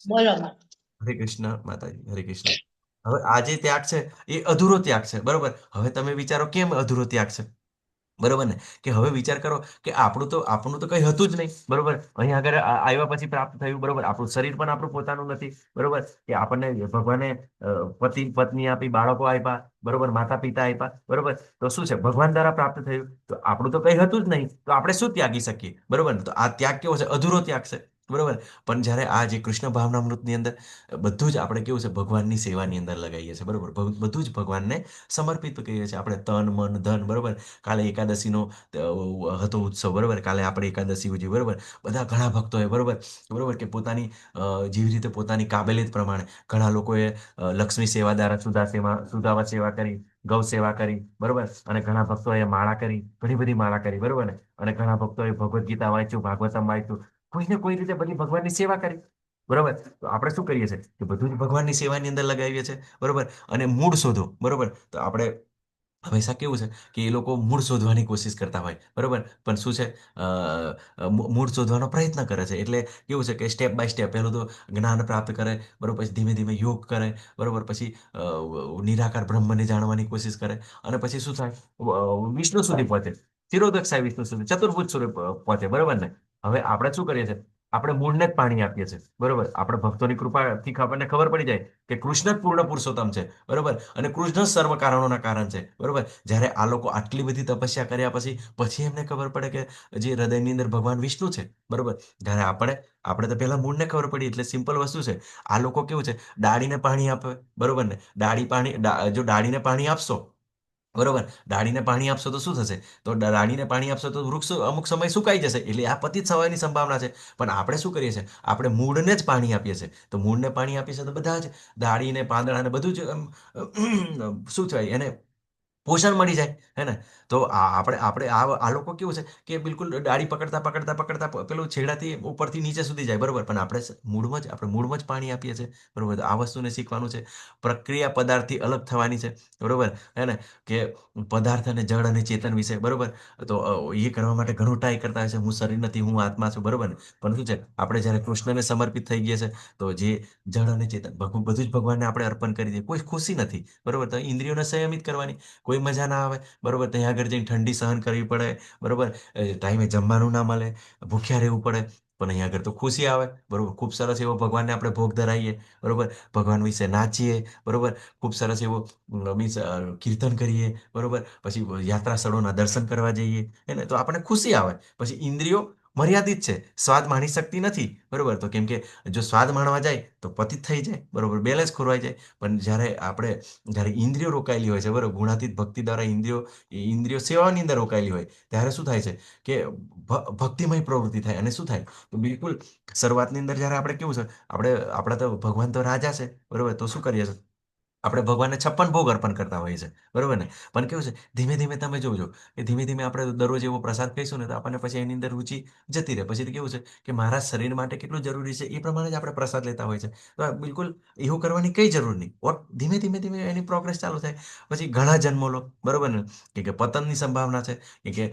બોલો. હરે કૃષ્ણ માતાજી, હરે કૃષ્ણ. હવે આ જે ત્યાગ છે એ અધૂરો ત્યાગ છે. બરોબર? હવે તમે વિચારો કેમ અધૂરો ત્યાગ છે? બરોબર ને? કે હવે વિચાર કરો કે આપણું તો કંઈ હતું જ નહીં. બરોબર? અહીંયા આગળ આવ્યા પછી પ્રાપ્ત થયું. બરોબર? આપણું શરીર પણ આપણું પોતાનું નથી. બરોબર? કે આપણને ભગવાને પતિ પત્ની આપી, બાળકો આપ્યા. બરોબર? માતા પિતા આપ્યા. બરોબર? તો શું છે? ભગવાન દ્વારા પ્રાપ્ત થયું. તો આપણું તો કંઈ હતું જ નહીં. તો આપણે શું ત્યાગી શકીએ? બરોબર ને? તો આ ત્યાગ કેવો છે? અધૂરો ત્યાગ છે. બરોબર. પણ જ્યારે આ જે કૃષ્ણ ભાવનામૃતની અંદર બધું જ આપણે કેવું છે ભગવાનની સેવાની અંદર લગાવીએ છીએ બરોબર. બધું જ ભગવાનને સમર્પિત કરીએ છીએ આપણે તન મન ધન બરોબર. કાલે એકાદશીનો હતો ઉત્સવ બરોબર. કાલે આપણે એકાદશી ઉજવી બરોબર. બધા ઘણા ભક્તોએ બરોબર બરોબર કે પોતાની જેવી રીતે પોતાની કાબેલિયત પ્રમાણે ઘણા લોકોએ લક્ષ્મી સેવા દ્વારા સુદામા સેવા કરી, ગૌ સેવા કરી બરોબર. અને ઘણા ભક્તોએ માળા કરી, ઘણી બધી માળા કરી બરોબર ને. અને ઘણા ભક્તોએ ભગવદ્ ગીતા વાંચ્યું, ભાગવતમ વાંચ્યું, કોઈને કોઈ રીતે બધી ભગવાનની સેવા કરી બરોબર. તો આપણે શું કરીએ છીએ કે બધું જ ભગવાનની સેવાની અંદર લગાવીએ છીએ બરોબર. અને મૂળ શોધો બરોબર. તો આપણે હંમેશા કેવું છે કે એ લોકો મૂળ શોધવાની કોશિશ કરતા હોય બરોબર. પણ શું છે મૂળ શોધવાનો પ્રયત્ન કરે છે. એટલે કેવું છે કે સ્ટેપ બાય સ્ટેપ પહેલું તો જ્ઞાન પ્રાપ્ત કરે બરોબર. પછી ધીમે ધીમે યોગ કરે બરોબર. પછી નિરાકાર બ્રહ્મને જાણવાની કોશિશ કરે. અને પછી શું થાય વિષ્ણુ સુધી પહોંચે, શિરોદક્ષાય વિષ્ણુ સુધી, ચતુર્ભુજ સુધી પહોંચે બરોબર ને. હવે આપણે શું કરીએ છીએ, આપણે મૂળને જ પાણી આપીએ છીએ બરોબર. આપણે ભક્તોની કૃપાથી આપણને ખબર પડી જાય કે કૃષ્ણ જ પૂર્ણ પુરુષોત્તમ છે બરોબર. અને કૃષ્ણ જ સર્વ કારણોના કારણ છે બરોબર. જ્યારે આ લોકો આટલી બધી તપસ્યા કર્યા પછી પછી એમને ખબર પડે કે જે હૃદયની અંદર ભગવાન વિષ્ણુ છે બરોબર. જ્યારે આપણે તો પહેલા મૂળને ખબર પડી એટલે સિમ્પલ વસ્તુ છે. આ લોકો કેવું છે ડાળીને પાણી આપે બરોબર ને. જો ડાળીને પાણી આપશો બરોબર, ડાળીને પાણી આપશો તો શું થશે, તો ડાળીને પાણી આપશો તો વૃક્ષ અમુક સમય સુકાઈ જશે એટલે આ પતિત થવાની સંભાવના છે. પણ આપણે શું કરીએ છીએ, આપણે મૂળને જ પાણી આપીએ છીએ. તો મૂળને પાણી આપીએ છીએ તો બધા જ ડાળીને પાંદડાને બધું જ શું થાય એને પોષણ મળી જાય હે ને. તો આ લોકો કેવું છે કે બિલકુલ ડાળી પકડતા પકડતા પકડતા પેલું છેડાથી ઉપરથી નીચે સુધી જાય બરોબર. પણ આપણે મૂળમાં જ પાણી આપીએ છીએ બરોબર. તો આ વસ્તુને શીખવાનું છે. પ્રક્રિયા પદાર્થથી અલગ થવાની છે બરોબર હે ને. કે પદાર્થ અને જળ અને ચેતન વિશે બરોબર. તો એ કરવા માટે ઘણું ટ્રાય કરતા હોય છે, હું શરીર નથી હું આત્મા છું બરોબર ને. પણ શું છે આપણે જ્યારે કૃષ્ણને સમર્પિત થઈ ગયા છે તો જે જળ અને ચેતન બધું જ ભગવાનને આપણે અર્પણ કરી દઈએ. કોઈ ખુશી નથી બરોબર. તો ઇન્દ્રિયોને સંયમિત કરવાની, કોઈ મજા ના આવે બરોબર. ત્યાં આગળ જઈને ઠંડી સહન કરવી પડે બરોબર. ટાઈમે જમવાનું ના મળે, ભૂખ્યા રહેવું પડે. પણ અહીંયા આગળ તો ખુશી આવે બરોબર. ખૂબ સરસ એવો ભગવાનને આપણે ભોગ ધરાવીએ બરોબર. ભગવાન વિશે નાચીએ બરોબર. ખૂબ સરસ એવો મીન્સ કીર્તન કરીએ બરોબર. પછી યાત્રા સ્થળોના દર્શન કરવા જઈએ એને તો આપણને ખુશી આવે. પછી ઇન્દ્રિયો મર્યાદિત છે, સ્વાદ માણી શકતી નથી બરોબર. તો કેમ કે જો સ્વાદ માણવા જાય તો પતિત થઈ જાય બરોબર, બેલેન્સ ખોરવાઈ જાય. પણ જ્યારે ઇન્દ્રિયો રોકાયેલી હોય છે બરોબર, ગુણાતીત ભક્તિ દ્વારા ઇન્દ્રિયો સેવાની અંદર રોકાયેલી હોય ત્યારે શું થાય છે કે ભક્તિમય પ્રવૃત્તિ થાય. અને શું થાય તો બિલકુલ શરૂઆતની અંદર જ્યારે આપણે કેવું છે આપણે તો ભગવાન તો રાજા છે બરોબર. તો શું કરીએ છીએ આપણે ભગવાનને 56 ભોગ અર્પણ કરતા હોઈએ છીએ બરોબર ને. પણ કેવું છે ધીમે ધીમે તમે જોજો કે ધીમે ધીમે આપણે દરરોજ એવો પ્રસાદ ખાઈશું ને તો આપણને પછી એની અંદર રુચિ જતી રહે. પછી તો કેવું છે કે મારા શરીર માટે કેટલું જરૂરી છે એ પ્રમાણે જ આપણે પ્રસાદ લેતા હોય છે. તો બિલકુલ એવું કરવાની કઈ જરૂર નહીં. ઓર ધીમે ધીમે ધીમે એની પ્રોગ્રેસ ચાલુ થાય. પછી ઘણા જન્મો લો બરોબર ને. કે પતનની સંભાવના છે કે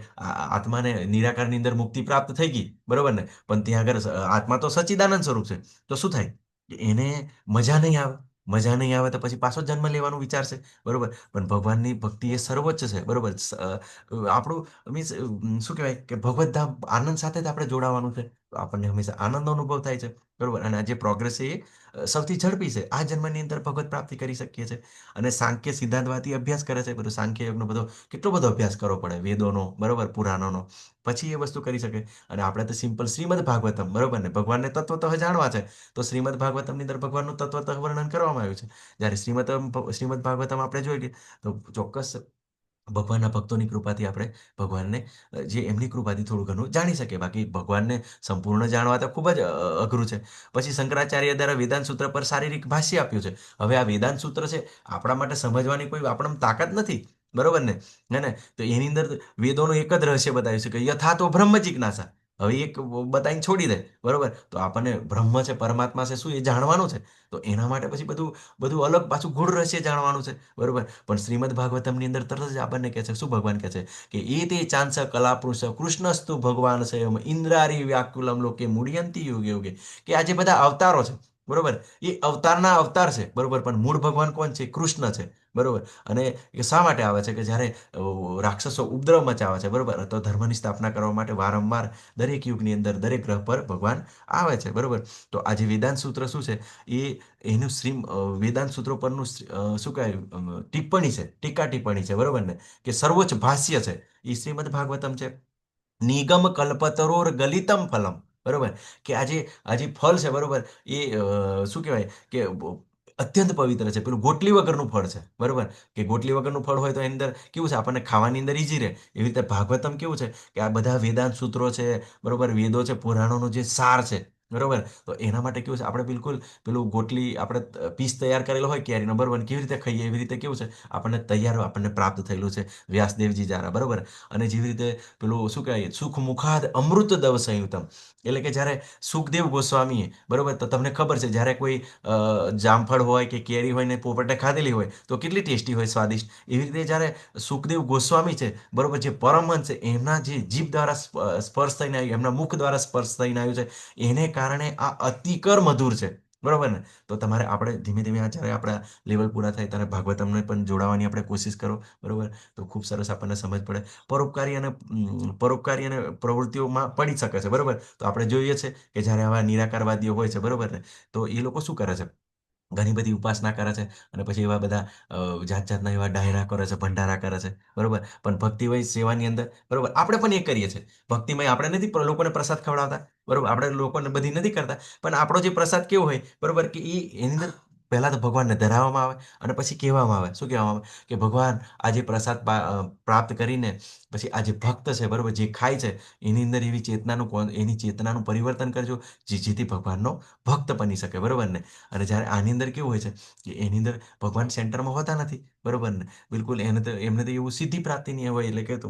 આત્માને નિરાકારની અંદર મુક્તિ પ્રાપ્ત થઈ ગઈ બરોબર ને. પણ ત્યાં આગળ આત્મા તો સચ્ચિદાનંદ સ્વરૂપ છે. તો શું થાય કે એને મજા નહીં આવે. મજા નહીં આવે તો પછી પાછો જન્મ લેવાનું વિચારશે બરોબર. પણ ભગવાનની ભક્તિ એ સર્વોચ્ચ છે બરોબર. આપણું મીન્સ શું કહેવાય કે ભગવત ધામ આનંદ સાથે જ આપણે જોડાવાનું છે. તો આપણને હંમેશા આનંદનો અનુભવ થાય છે બરોબર. અને આ જે પ્રોગ્રેસ છે એ સૌથી ઝડપી છે. આ જન્મની અંદર ભગવત પ્રાપ્તિ કરી શકીએ છીએ. અને સાંખ્ય સિદ્ધાંતવાદી અભ્યાસ કરે છે બધો સાંખ્ય યોગનો કેટલો બધો અભ્યાસ કરવો પડે વેદોનો બરોબર, પુરાણોનો, પછી એ વસ્તુ કરી શકે. અને આપણે તો સિમ્પલ શ્રીમદ ભાગવતમ બરોબર ને. ભગવાનને તત્વતઃ જાણવા છે તો શ્રીમદ ભાગવતમની અંદર ભગવાનનું તત્વતઃ વર્ણન કરવામાં આવ્યું છે. જ્યારે શ્રીમદ ભાગવતમ આપણે જોઈ લઈએ તો ચોક્કસ ભગવાનના ભક્તોની કૃપાથી આપણે ભગવાનને જે એમની કૃપાથી થોડું ઘણું જાણી શકીએ. બાકી ભગવાનને સંપૂર્ણ જાણવા તો ખૂબ જ અઘરું છે. પછી શંકરાચાર્ય દ્વારા વેદાંત સૂત્ર પર શારીરિક ભાષ્ય આપ્યું છે. હવે આ વેદાંત સૂત્ર છે આપણા માટે સમજવાની કોઈ આપણને તાકાત નથી બરોબર ને હે ને. તો એની અંદર વેદોનું એક જ રહસ્ય બતાવ્યું છે કે યથા તો બ્રહ્મ જિજ્ઞાસા. હવે એક બતાવીને છોડી દે બરોબર. તો આપણને બ્રહ્મ છે પરમાત્મા છે શું એ જાણવાનું છે. તો એના માટે પછી બધું બધું અલગ પાછું ગૂઢ રહસ્ય જાણવાનું છે બરોબર. પણ શ્રીમદ ભાગવતમની અંદર તરત જ આપણને કહે છે શું ભગવાન કહે છે કે એ તે ચાંસ કલાપુરુષ કૃષ્ણસ્તુ ભગવાન સ્વયં ઇન્દ્રારી વ્યાકુલમ લોકે મૂળયંતી યોગે યોગે. કે આ જે બધા અવતારો છે બરોબર એ અવતારના અવતાર છે બરોબર. પણ મૂળ ભગવાન કોણ છે, કૃષ્ણ છે બરોબર. અને એ શા માટે આવે છે કે જ્યારે રાક્ષસો ઉપદ્રવ મચાવે છે બરોબર. તો ધર્મની સ્થાપના કરવા માટે વારંવાર દરેક યુગની અંદર દરેક ગ્રહ પર ભગવાન આવે છે બરોબર. તો આ જે વેદાંત સૂત્ર શું છે એ એનું વેદાંત સૂત્રો પરનું શું કહેવાય ટિપ્પણી છે, ટીકા ટિપ્પણી છે બરોબર ને. કે સર્વોચ્ચ ભાષ્ય છે એ શ્રીમદ ભાગવતમ છે. નિગમ કલ્પતરોર ગલિતમ ફલમ બરોબર? કે આ જે ફળ છે બરોબર એ શું કહેવાય કે અત્યંત પવિત્ર છે. પેલું ગોટલી વગરનું ફળ છે. બરોબર? કે ગોટલી વગરનું ફળ હોય તો એની અંદર કેવું છે આપણને ખાવાની અંદર ઈઝી રહે. એવી રીતે ભાગવતમ કેવું છે કે આ બધા વેદાંત સૂત્રો છે, બરોબર? વેદો છે, પુરાણોનો જે સાર છે. બરોબર? તો એના માટે કેવું છે આપણે બિલકુલ પેલું ગોટલી આપણે પીસ તૈયાર કરેલો હોય કેરીનો બરોબર કેવી રીતે ખાઈએ એવી રીતે કેવું છે આપણને તૈયાર આપણને પ્રાપ્ત થયેલું છે વ્યાસદેવજી દ્વારા બરોબર અને જેવી રીતે પેલું શું કહેવાય સુખ મુખાદ અમૃત દવ સંયુતમ એટલે કે જ્યારે સુખદેવ ગોસ્વામીએ બરોબર તો તમને ખબર છે જ્યારે કોઈ જામફળ હોય કે કેરી હોય ને પોપટે ખાધેલી હોય તો કેટલી ટેસ્ટી હોય સ્વાદિષ્ટ એવી રીતે જ્યારે સુખદેવ ગોસ્વામી છે બરોબર જે પરમહંસ છે એમના જે જીભ દ્વારા સ્પર્શ થઈને આવ્યું એમના મુખ દ્વારા સ્પર્શ થઈને આવ્યું છે એને કારણે આ અતિકર મધુર છે બરોબર ને તો તમારે આપણે ધીમે ધીમે આ જ્યારે આપણા લેવલ પૂરા થાય ત્યારે ભાગવતમને પણ જોડાવાની આપણે કોશિશ કરો બરોબર તો ખૂબ સરસ આપણને સમજ પડે પરોપકારી અને પ્રવૃત્તિઓમાં પડી શકે છે બરોબર તો આપણે જોઈએ છે કે જ્યારે આવા નિરાકારવાદીઓ હોય છે બરોબર ને તો એ લોકો શું કરે છે ઘણી બધી ઉપાસના કરે છે અને પછી એવા બધા જાત જાતના એવા ડાયરા કરે છે ભંડારા કરે છે બરોબર પણ ભક્તિમય સેવાની અંદર બરોબર આપણે પણ એ કરીએ છીએ ભક્તિમય આપણે નથી લોકોને પ્રસાદ ખવડાવતા બરોબર આપણે લોકોને બધી નથી કરતા પણ આપણો જે પ્રસાદ કેવો હોય બરોબર કે એની અંદર પહેલા તો ભગવાનને ધરાવવામાં આવે અને પછી કહેવામાં આવે શું કહેવામાં આવે કે ભગવાન આ જે પ્રસાદ પ્રાપ્ત કરીને પછી આ જે ભક્ત છે બરોબર જે ખાય છે એની અંદર એવી એની ચેતનાનું પરિવર્તન કરજો જેથી ભગવાનનો ભક્ત બની શકે બરોબર ને અને જ્યારે આની અંદર કેવું હોય છે કે એની અંદર ભગવાન સેન્ટરમાં હોતા નથી બરોબર ને બિલકુલ એમને તો એવું સિદ્ધિ પ્રાપ્તિ નહીં હોય એટલે કે તો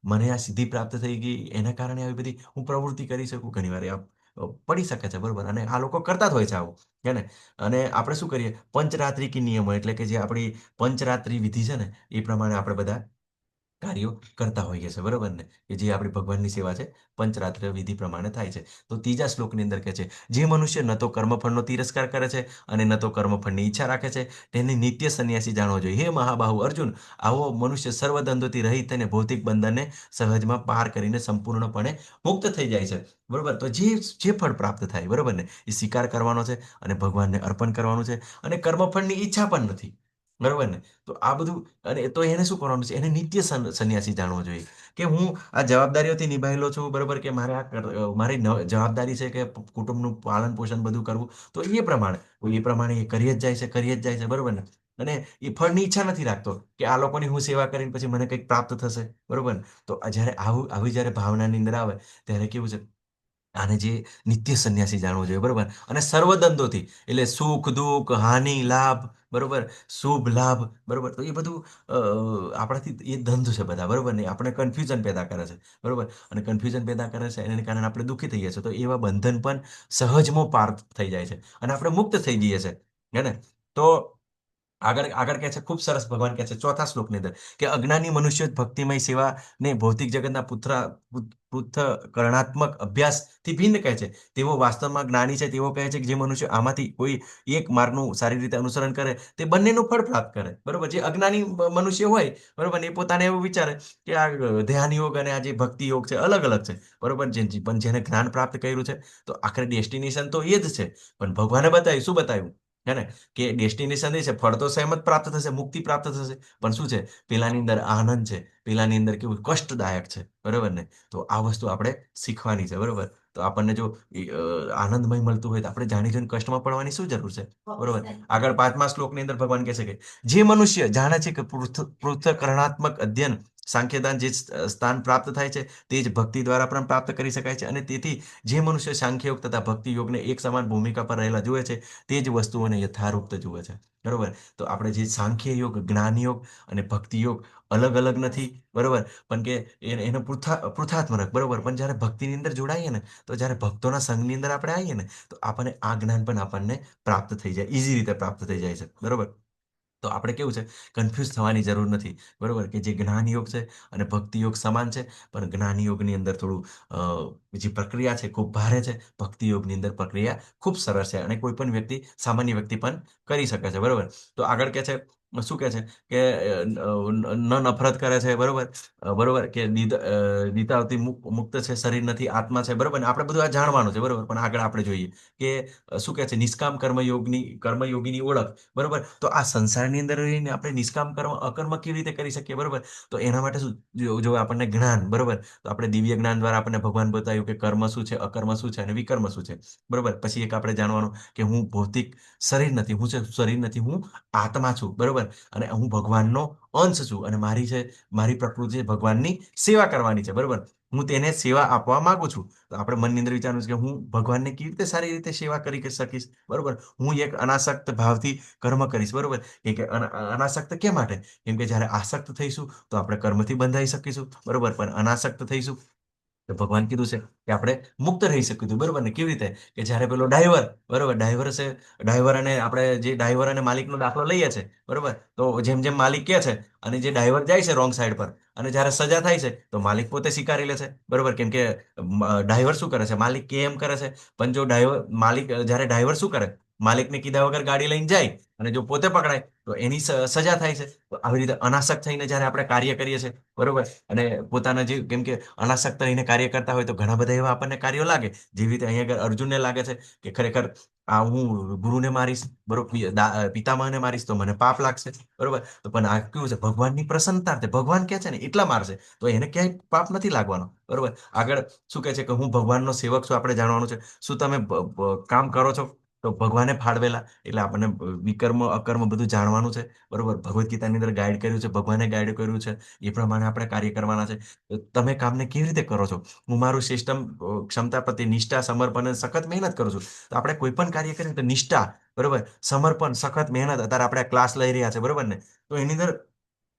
મને આ સિદ્ધિ પ્રાપ્ત થઈ ગઈ એના કારણે આવી બધી હું પ્રવૃત્તિ કરી શકું ઘણીવાર પડી શકે છે બરોબર અને આ લોકો કરતા જ હોય છે આવું હે ને અને આપણે શું કરીએ પંચરાત્રિ કી નિયમો એટલે કે જે આપણી પંચરાત્રિ વિધિ છે ને એ પ્રમાણે આપણે બધા કાર્યો કરતા હોઈએ છીએ બરોબર ને કે જે આપણી ભગવાનની સેવા છે પંચરાત્ર વિધિ પ્રમાણે થાય છે તો ત્રીજા શ્લોકની અંદર કહે છે જે મનુષ્ય ન તો કર્મફળનો તિરસ્કાર કરે છે અને ન તો કર્મફળની ઈચ્છા રાખે છે તેને નિત્ય સંન્યાસી જાણવો જોઈએ હે મહાબાહુ અર્જુન આવો મનુષ્ય સર્વદંડોથી રહિત થઈને ભૌતિક બંધનને સહજમાં પાર કરીને સંપૂર્ણપણે મુક્ત થઈ જાય છે બરોબર તો જે ફળ પ્રાપ્ત થાય બરોબર ને એ સ્વીકાર કરવાનો છે અને ભગવાનને અર્પણ કરવાનું છે અને કર્મફળની ઈચ્છા પણ નથી બરોબર ને તો આ બધું અને તો એને શું કરવાનું છે એને નિત્ય સંન્યાસી જાણવો જોઈએ કે હું આ જવાબદારીઓથી નિભાયેલો છું બરોબર કે મારે મારી જવાબદારી છે કે કુટુંબનું પાલન પોષણ બધું કરવું તો એ પ્રમાણે એ કરીએ જ જાય છે કરીએ જ જાય છે બરોબર ને અને એ ફળની ઈચ્છા નથી રાખતો કે આ લોકોની હું સેવા કરીને પછી મને કંઈક પ્રાપ્ત થશે બરોબર ને તો જ્યારે આવી જ્યારે ભાવનાની અંદર આવે ત્યારે કેવું છે આને જે નિત્ય સંન્યાસી જાણવો જોઈએ બરોબર અને સર્વદંડોથી એટલે સુખ દુઃખ હાનિ લાભ બરોબર શુભ લાભ બરોબર તો એ બધું આપણાથી એ દ્વંદ્વ છે બધા બરોબર ને આપણે કન્ફ્યુઝન પેદા કરે છે બરોબર અને કન્ફ્યુઝન પેદા કરે છે એને કારણે આપણે દુઃખી થઈએ છીએ તો એવા બંધન પણ સહજમાં પાર થઈ જાય છે અને આપણે મુક્ત થઈ જઈએ છીએ હે ને તો આગળ આગળ કહે છે ખૂબ સરસ ભગવાન કહે છે ચોથા શ્લોકની અંદર કે અજ્ઞાની મનુષ્ય જ ભક્તિમય સેવા ને ભૌતિક જગતના પૃથ્થકરણાત્મક અભ્યાસથી ભિન્ન કહે છે તેઓ વાસ્તવમાં જ્ઞાની છે તેઓ કહે છે કે જે મનુષ્ય આમાંથી કોઈ એક માર્ગનું સારી રીતે અનુસરણ કરે તે બંનેનું ફળ પ્રાપ્ત કરે બરોબર જે અજ્ઞાની મનુષ્ય હોય બરોબર એ પોતાને એવું વિચારે કે આ ધ્યાન યોગ અને આ જે ભક્તિ યોગ છે અલગ અલગ છે બરોબર પણ જેને જ્ઞાન પ્રાપ્ત કર્યું છે તો આખરે ડેસ્ટિનેશન તો એ જ છે પણ ભગવાને બતાવ્યું શું બતાવ્યું હે ને કે ડેસ્ટિનેશન એ છે ફળ તો સેમ જ પ્રાપ્ત થશે મુક્તિ પ્રાપ્ત થશે પણ શું છે પેલાની અંદર આનંદ છે પેલાની અંદર કેવું કષ્ટદાયક છે બરોબર ને તો આ વસ્તુ આપણે શીખવાની છે બરોબર તો આપણને જો આનંદમય મળતું હોય તો આપણે જાણી જોઈને કષ્ટમાં પડવાની શું જરૂર છે બરોબર આગળ પાંચમા શ્લોકની અંદર ભગવાન કહે છે કે જે મનુષ્ય જાણે છે કે પૃથ્થકરણાત્મક અધ્યયન સાંખ્યદાન જે સ્થાન પ્રાપ્ત થાય છે તે જ ભક્તિ દ્વારા પણ પ્રાપ્ત કરી શકાય છે અને તેથી જે મનુષ્ય સાંખ્ય યોગ તથા ભક્તિ યોગને એક સમાન ભૂમિકા પર રહેલા જુએ છે તે જ વસ્તુઓને યથારૂપ જુએ છે બરોબર તો આપણે જે સાંખ્ય યોગ જ્ઞાન યોગ અને ભક્તિ યોગ અલગ અલગ નથી બરોબર પણ કે એનો પૃથાત્મક બરોબર પણ જ્યારે ભક્તિની અંદર જોડાઈએ ને તો જ્યારે ભક્તોના સંઘની અંદર આપણે આવીએ ને તો આપણને આ જ્ઞાન પણ આપણને પ્રાપ્ત થઈ જાય ઇઝી રીતે પ્રાપ્ત થઈ જાય છે બરોબર તો આપણે કેવું છે કન્ફ્યુઝ થવાની જરૂર નથી બરોબર કે જે જ્ઞાન યોગ છે અને ભક્તિ યોગ સમાન છે પણ જ્ઞાન યોગની અંદર થોડું જે પ્રક્રિયા છે ખૂબ ભારે છે ભક્તિ યોગની અંદર પ્રક્રિયા ખૂબ સરસ છે અને કોઈ પણ વ્યક્તિ સામાન્ય વ્યક્તિ પણ કરી શકે છે બરોબર તો આગળ કે છે શું કહે છે કે ન નફરત કરે છે, બરોબર. બરોબર કે દીતાવતી મુક્ત છે, શરીર નથી, આત્મા છે, બરોબર ને આપણે બધું આ જાણવાનું છે, બરોબર. પણ આગળ આપણે જોઈએ કે શું કહે છે નિષ્કામ કર્મયોગીની ઓળખ, બરોબર. તો આ સંસારની અંદર રહીને આપણે નિષ્કામ કર્મ અકર્મ કેવી રીતે કરી શકીએ, બરોબર. તો એના માટે શું, જો આપણને જ્ઞાન, બરોબર. તો આપણે દિવ્ય જ્ઞાન દ્વારા આપણને ભગવાન બતાવ્યું કે કર્મ શું છે, અકર્મ શું છે અને વિકર્મ શું છે, બરોબર. પછી એક આપણે જાણવાનું કે હું ભૌતિક શરીર નથી, હું છે શરીર નથી, હું આત્મા છું, બરોબર. અને હું ભગવાનનો અંશ છું અને મારી પ્રકૃતિ છે ભગવાનની સેવા કરવાની છે, બરોબર. હું તેને સેવા આપવા માંગુ છું. તો આપણે મનની અંદર વિચારવું છે કે હું ભગવાનને કેવી રીતે સારી રીતે સેવા કરી શકીશ, બરોબર. હું એક અનાસક્ત ભાવથી કર્મ કરીશ, બરોબર. કે અનાસક્ત કેમ માટે? કેમ કે જ્યારે આસક્ત થઈશું તો આપણે કર્મથી બંધાઈ શકીશું, બરોબર. પણ અનાસક્ત થઈશું તો ભગવાન કીધું છે કે આપણે મુક્ત રહી શકીશું, બરોબર ને. કેવી રીતે? કે જ્યારે પેલો ડ્રાઈવર, બરોબર, ડ્રાઈવર અને આપણે જે ડ્રાઈવર અને માલિકનો દાખલો લઈએ છે, બરોબર. તો જેમ જેમ માલિક કહે છે અને જે ડ્રાઈવર જાય છે રોંગ સાઈડ પર અને જ્યારે સજા થાય છે તો માલિક પોતે સ્વીકારી લે છે, બરોબર. કેમ કે ડ્રાઈવર શું કરે છે, માલિક કે એમ કરે છે. પણ જો જ્યારે ડ્રાઈવર શું કરે, માલિકને કીધા વગર ગાડી લઈને જાય અને જો પોતે પકડાય તો એની સજા થાય છે. તો આવી રીતે અનાસક્ત થઈને જ્યારે આપણે કાર્ય કરીએ છીએ, બરોબર. અને પોતાના જે, કેમ કે અનાસક્ત રહીને કાર્ય કરતા હોય તો ઘણા બધા એવા આપણને કાર્યો લાગે, જેવી રીતે અહીંયા આગળ અર્જુનને લાગે છે કે ખરેખર આ હું ગુરુને મારીશ, બરોબર, પિતામહને મારીશ તો મને પાપ લાગશે, બરોબર. તો પણ આ કેવું છે, ભગવાનની પ્રસન્નતા, ભગવાન કે છે ને એટલા મારશે તો એને ક્યાંય પાપ નથી લાગવાનો, બરોબર. આગળ શું કહે છે કે હું ભગવાનનો સેવક છું, આપણે જાણવાનું છે. શું તમે કામ કરો છો તો ભગવાને ફાળવેલા, એટલે આપણને વિકર્મ અકર્મ બધું જાણવાનું છે, બરોબર. ભગવદ્ ગીતાની અંદર ગાઈડ કર્યું છે, ભગવાને ગાઈડ કર્યું છે, એ પ્રમાણે આપણે કાર્ય કરવાના છે. તો તમે કામને કેવી રીતે કરો છો? હું મારું સિસ્ટમ ક્ષમતા પ્રત્યે નિષ્ઠા, સમર્પણ અને સખત મહેનત કરું છું. તો આપણે કોઈ પણ કાર્ય કરીએ તો નિષ્ઠા, બરોબર, સમર્પણ, સખત મહેનત. અત્યારે આપણે ક્લાસ લઈ રહ્યા છે, બરોબર ને. તો એની અંદર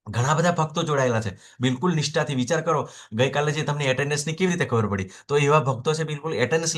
ઘણા બધા ભક્તો જોડાયેલા છે, બિલકુલ નિષ્ઠાથી. વિચાર કરો, ગઈકાલે જે તમને એટેન્ડન્સની કેવી રીતે ખબર પડી? તો એવા ભક્તો છે બિલકુલ એટેન્ડન્સ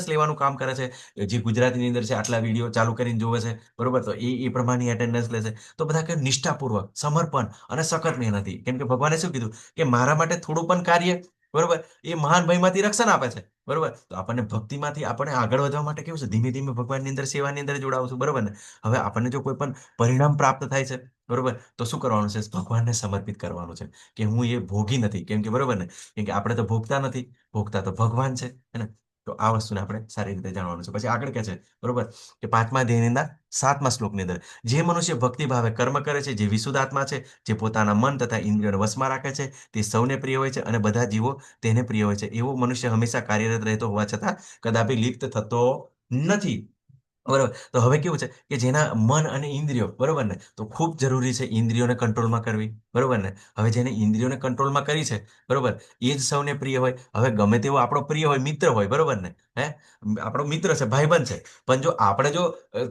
લેવાનું કામ કરે છે. જે ગુજરાતીની અંદર છે આટલા વિડીયો ચાલુ કરીને જોવે છે, બરોબર. તો એ પ્રમાણે એટેન્ડન્સ લેશે. તો બધા કે નિષ્ઠાપૂર્વક, સમર્પણ અને સખત મહેનતી. કેમ કે ભગવાને શું કીધું કે મારા માટે થોડું પણ કાર્ય, બરોબર, એ મહાન ભયમાંથી રક્ષણ આપે છે, બરોબર. તો આપણને ભક્તિમાંથી આપણે આગળ વધવા માટે કેવું છે, ધીમે ધીમે ભગવાનની અંદર, સેવાની અંદર જોડાવું છું, બરોબર ને. હવે આપણને જો કોઈ પણ પરિણામ પ્રાપ્ત થાય છે, બરોબર, તો શું કરવાનું છે? ભગવાનને સમર્પિત કરવાનું છે કે હું એ ભોગી નથી. કેમ કે બરોબર ને, કેમ કે આપણે તો ભોગતા નથી, ભોગતા તો ભગવાન છે, હે ને. તો આ વસ્તુને આપણે સારી રીતે જાણવાનું છે. પછી આગળ કે છે, બરોબર, કે 5મા અધ્યાયની અંદર 7મા શ્લોકની અંદર, જે મનુષ્ય ભક્તિ ભાવે કર્મ કરે છે, જે વિશુદ્ધ આત્મા છે, જે પોતાના મન તથા ઇન્દ્રિયોને વશમાં રાખે છે, તે સૌને પ્રિય હોય છે અને બધા જીવો તેને પ્રિય હોય છે. એવો મનુષ્ય હંમેશા કાર્યરત રહેતો હોવા છતાં કદાપી લિપ્ત થતો નથી, બરોબર. તો હવે કેવું છે કે જેના મન અને ઇન્દ્રિયો, બરોબર ને, તો ખૂબ જરૂરી છે ઇન્દ્રિયોને કંટ્રોલમાં કરવી, બરોબર ને. હવે જેને ઇન્દ્રિયોને કંટ્રોલમાં કરી છે, બરોબર, એ જ સૌને પ્રિય હોય. હવે ગમે તેવો આપણો પ્રિય હોય, મિત્ર હોય, બરોબર ને, હે, આપણો મિત્ર છે, ભાઈબંધ છે. પણ જો આપણે જો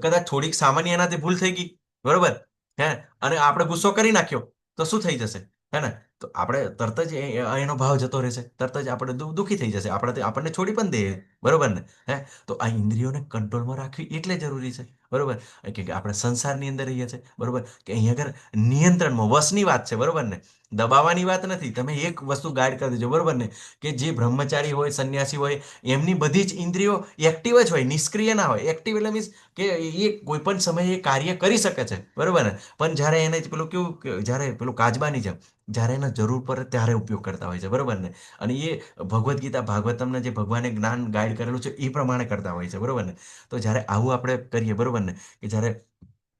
કદાચ થોડીક સામાન્ય એનાથી ભૂલ થઈ ગઈ, બરોબર, હે, અને આપણે ગુસ્સો કરી નાખ્યો તો શું થઈ જશે, હે ને. તો આપણે તરત જ એનો ભાવ જતો રહેશે, તરત જ આપણે દુઃખી થઈ જશે, આપણને છોડી પણ દે, બરોબર ને, હે. તો આ ઇન્દ્રિયોને કંટ્રોલમાં રાખવી એટલે જરૂરી છે, બરોબર. કે આપણે સંસારની અંદર રહીએ છીએ, બરોબર, કે અહીંયા આગળ નિયંત્રણમાં, વશની વાત છે, બરોબર ને, દબાવવાની વાત નથી. તમે એક વસ્તુ ગાઈડ કરી દેજો, બરોબર ને, કે જે બ્રહ્મચારી હોય, સંન્યાસી હોય, એમની બધી જ ઇન્દ્રિયો એક્ટિવ જ હોય, નિષ્ક્રિય ના હોય. એક્ટિવ એટલે મીન્સ કે એ કોઈ પણ સમયે કાર્ય કરી શકે છે, બરોબર ને. પણ જ્યારે એને પેલું કેવું કે જ્યારે પેલું કાચબાની જેમ, જ્યારે એને જરૂર પડે ત્યારે ઉપયોગ કરતા હોય છે, બરોબર ને. અને એ ભગવદ્ ગીતા, ભાગવતમને જે ભગવાને જ્ઞાન ગાઈડ કરેલું છે એ પ્રમાણે કરતા હોય છે, બરોબર ને. તો જ્યારે આવું આપણે કરીએ, બરોબર ને, કે જ્યારે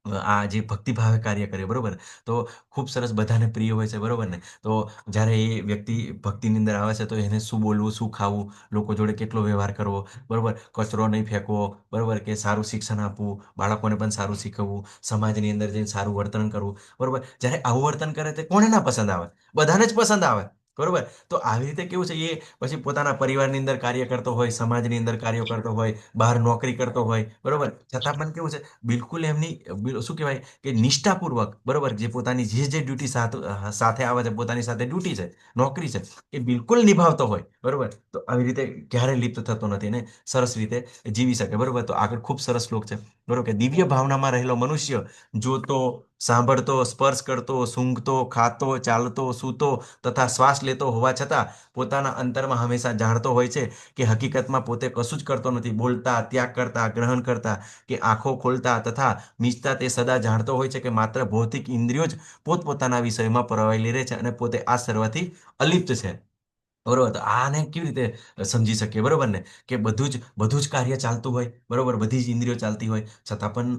આ જે ભક્તિભાવે કાર્ય કરે, બરોબર ને, તો ખૂબ સરસ, બધાને પ્રિય હોય છે, બરોબર ને. તો જ્યારે એ વ્યક્તિ ભક્તિની અંદર આવે છે તો એને શું બોલવું, શું ખાવું, લોકો જોડે કેટલો વ્યવહાર કરવો, બરોબર, કચરો નહીં ફેંકવો, બરોબર, કે સારું શિક્ષણ આપવું, બાળકોને પણ સારું શીખવવું, સમાજની અંદર જઈને સારું વર્તન કરવું, બરોબર. જ્યારે આવું વર્તન કરે તે કોને ના પસંદ આવે? બધાને જ પસંદ આવે, બરોબર. તો આવી રીતે કેવું છે, એ પછી પોતાના પરિવારની અંદર કાર્ય કરતો હોય, સમાજની અંદર કાર્યો કરતો હોય, બહાર નોકરી કરતો હોય, બરોબર, છતાં પણ કેવું છે, બિલકુલ એમની શું કહેવાય કે નિષ્ઠાપૂર્વક, બરોબર, જે પોતાની જે ડ્યુટી સાથે આવે છે, પોતાની સાથે ડ્યુટી છે, નોકરી છે, એ બિલકુલ નિભાવતો હોય, બરોબર. તો આવી રીતે ક્યારે લિપ્ત થતો નથી ને સરસ રીતે જીવી શકે, બરોબર. તો આગળ ખૂબ સરસ શ્લોક છે, બરોબર, કે દિવ્ય ભાવનામાં રહેલો મનુષ્ય જો તો સાંભળતો, સ્પર્શ કરતો, સૂંઘતો, ખાતો, ચાલતો, સૂતો તથા શ્વાસ લેતો હોવા છતાં પોતાના અંતરમાં હંમેશા જાણતો હોય છે કે હકીકતમાં પોતે કશું જ કરતો નથી. બોલતા, ત્યાગ કરતા, ગ્રહણ કરતા કે આંખો ખોલતા તથા મીચતા તે સદા જાણતો હોય છે કે માત્ર ભૌતિક ઇન્દ્રિયો જ પોતપોતાના વિષયમાં પરોવાયેલી રહે છે અને પોતે આ સર્વથી અલિપ્ત છે. બરોબર, તો આને કેવી રીતે સમજી શકીએ? બરોબર ને, કે બધું જ કાર્ય ચાલતું હોય, બરોબર, બધી જ ઇન્દ્રિયો ચાલતી હોય છતાં પણ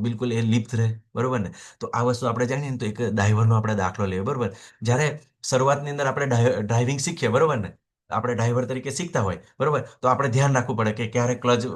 બિલકુલ એ લિપ્ત રહે. બરોબર ને, તો આ વસ્તુ આપણે જાણીએ ને તો એક ડ્રાઈવરનો આપણે દાખલો લઈએ. બરોબર, જ્યારે શરૂઆતની અંદર આપણે ડ્રાઇવિંગ શીખીએ, બરોબર ને, આપણે ડ્રાઈવર તરીકે શીખતા હોય, બરોબર, તો આપણે ધ્યાન રાખવું પડે કે ક્યારે ક્લચ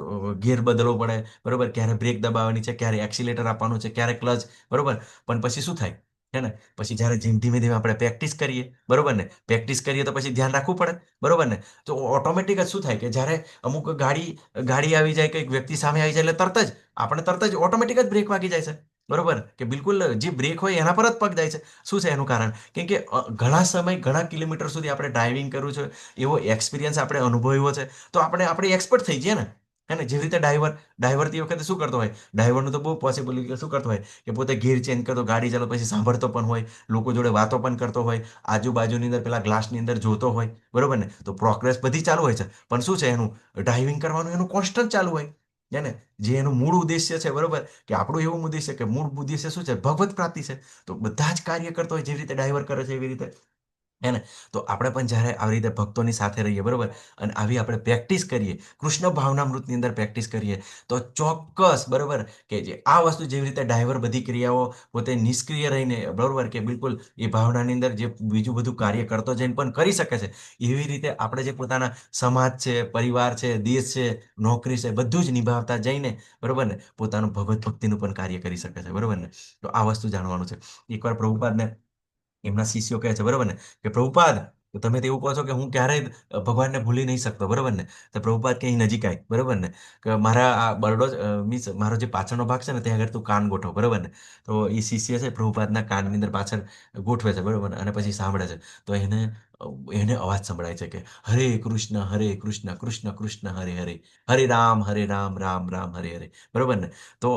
ગિયર બદલવો પડે, બરોબર, ક્યારે બ્રેક દબાવવાની છે, ક્યારે એક્સિલેટર આપવાનું છે, ક્યારે ક્લચ, બરોબર. પણ પછી શું થાય? હે ને, પછી જ્યારે જેમ ધીમે ધીમે આપણે પ્રેક્ટિસ કરીએ, બરોબર ને, પ્રેક્ટિસ કરીએ તો પછી ધ્યાન રાખવું પડે, બરોબર ને. તો ઓટોમેટિક જ શું થાય કે જ્યારે અમુક ગાડી ગાડી આવી જાય, કંઈક વ્યક્તિ સામે આવી જાય એટલે તરત જ ઓટોમેટિક જ બ્રેક વાગી જાય છે. બરોબર, કે બિલકુલ જે બ્રેક હોય એના પર જ પગ જાય છે. શું છે એનું કારણ? કેમ કે ઘણા સમય, ઘણા કિલોમીટર સુધી આપણે ડ્રાઇવિંગ કર્યું છે, એવો એક્સપિરિયન્સ આપણે અનુભવ્યો છે, તો આપણે એક્સપર્ટ થઈ જઈએ ને. હે ને, જેવી રીતે ડ્રાઈવર તે વખતે શું કરતો હોય? ડ્રાઈવરનું તો બહુ પોસિબલ કે શું કરતો હોય કે પોતે ગિયર ચેન્જ કરતો, ગાડી ચાલો, પછી સાંભળતો પણ હોય, લોકો જોડે વાતો પણ કરતો હોય, આજુબાજુની અંદર પેલા ગ્લાસની અંદર જોતો હોય, બરોબર ને. તો પ્રોગ્રેસ બધી ચાલુ હોય છે, પણ શું છે એનું ડ્રાઇવિંગ કરવાનું એનું કોન્સ્ટન્ટ ચાલુ હોય. હે ને, જે એનું મૂળ ઉદ્દેશ્ય છે, બરોબર, કે આપણું એવું ઉદ્દેશ્ય કે મૂળ ઉદ્દેશ્ય શું છે? ભગવત પ્રાપ્તિ છે. તો બધા જ કાર્ય કરતો હોય જેવી રીતે ડ્રાઈવર કરે છે એવી રીતે. હે ને, તો આપણે પણ જ્યારે આવી રીતે ભક્તોની સાથે રહીએ, બરોબર, અને આવી આપણે પ્રેક્ટિસ કરીએ, કૃષ્ણ ભાવનામૃતની અંદર પ્રેક્ટિસ કરીએ, તો ચોક્કસ, બરોબર, કે જે આ વસ્તુ જેવી રીતે ડ્રાઈવર બધી ક્રિયાઓ પોતે નિષ્ક્રિય રહીને, બરોબર, કે બિલકુલ એ ભાવનાની અંદર જે બીજું બધું કાર્ય કરતો જઈને પણ કરી શકે છે, એવી રીતે આપણે જે પોતાના સમાજ છે, પરિવાર છે, દેશ છે, નોકરી છે, બધું જ નિભાવતા જઈને, બરોબર ને, પોતાનું ભગવત ભક્તિનું પણ કાર્ય કરી શકે છે. બરોબર ને, તો આ વસ્તુ જાણવાનું છે. એકવાર પ્રભુપાદને એમના શિષ્યો કહે છે, બરોબર ને, કે પ્રભુપાદ, તો તમે તો એવું કહો છો કે હું ક્યારેય ભગવાનને ભૂલી નહીં શકતો, બરોબર ને. તો પ્રભુપાદ ક્યાંય નજીક આવી, બરોબર ને, કે મારા આ બરડો મીન્સ મારો જે પાછળનો ભાગ છે ને ત્યાં આગળ તું કાન ગોઠવ, બરોબર ને. તો એ શિષ્ય છે પ્રભુપાદના કાનની અંદર પાછળ ગોઠવે છે, બરોબર ને, અને પછી સાંભળે છે. તો એને અવાજ સંભળાય છે કે હરે કૃષ્ણ કૃષ્ણ કૃષ્ણ હરે હરે, હરે રામ રામ રામ હરે હરે. બરોબર ને. તો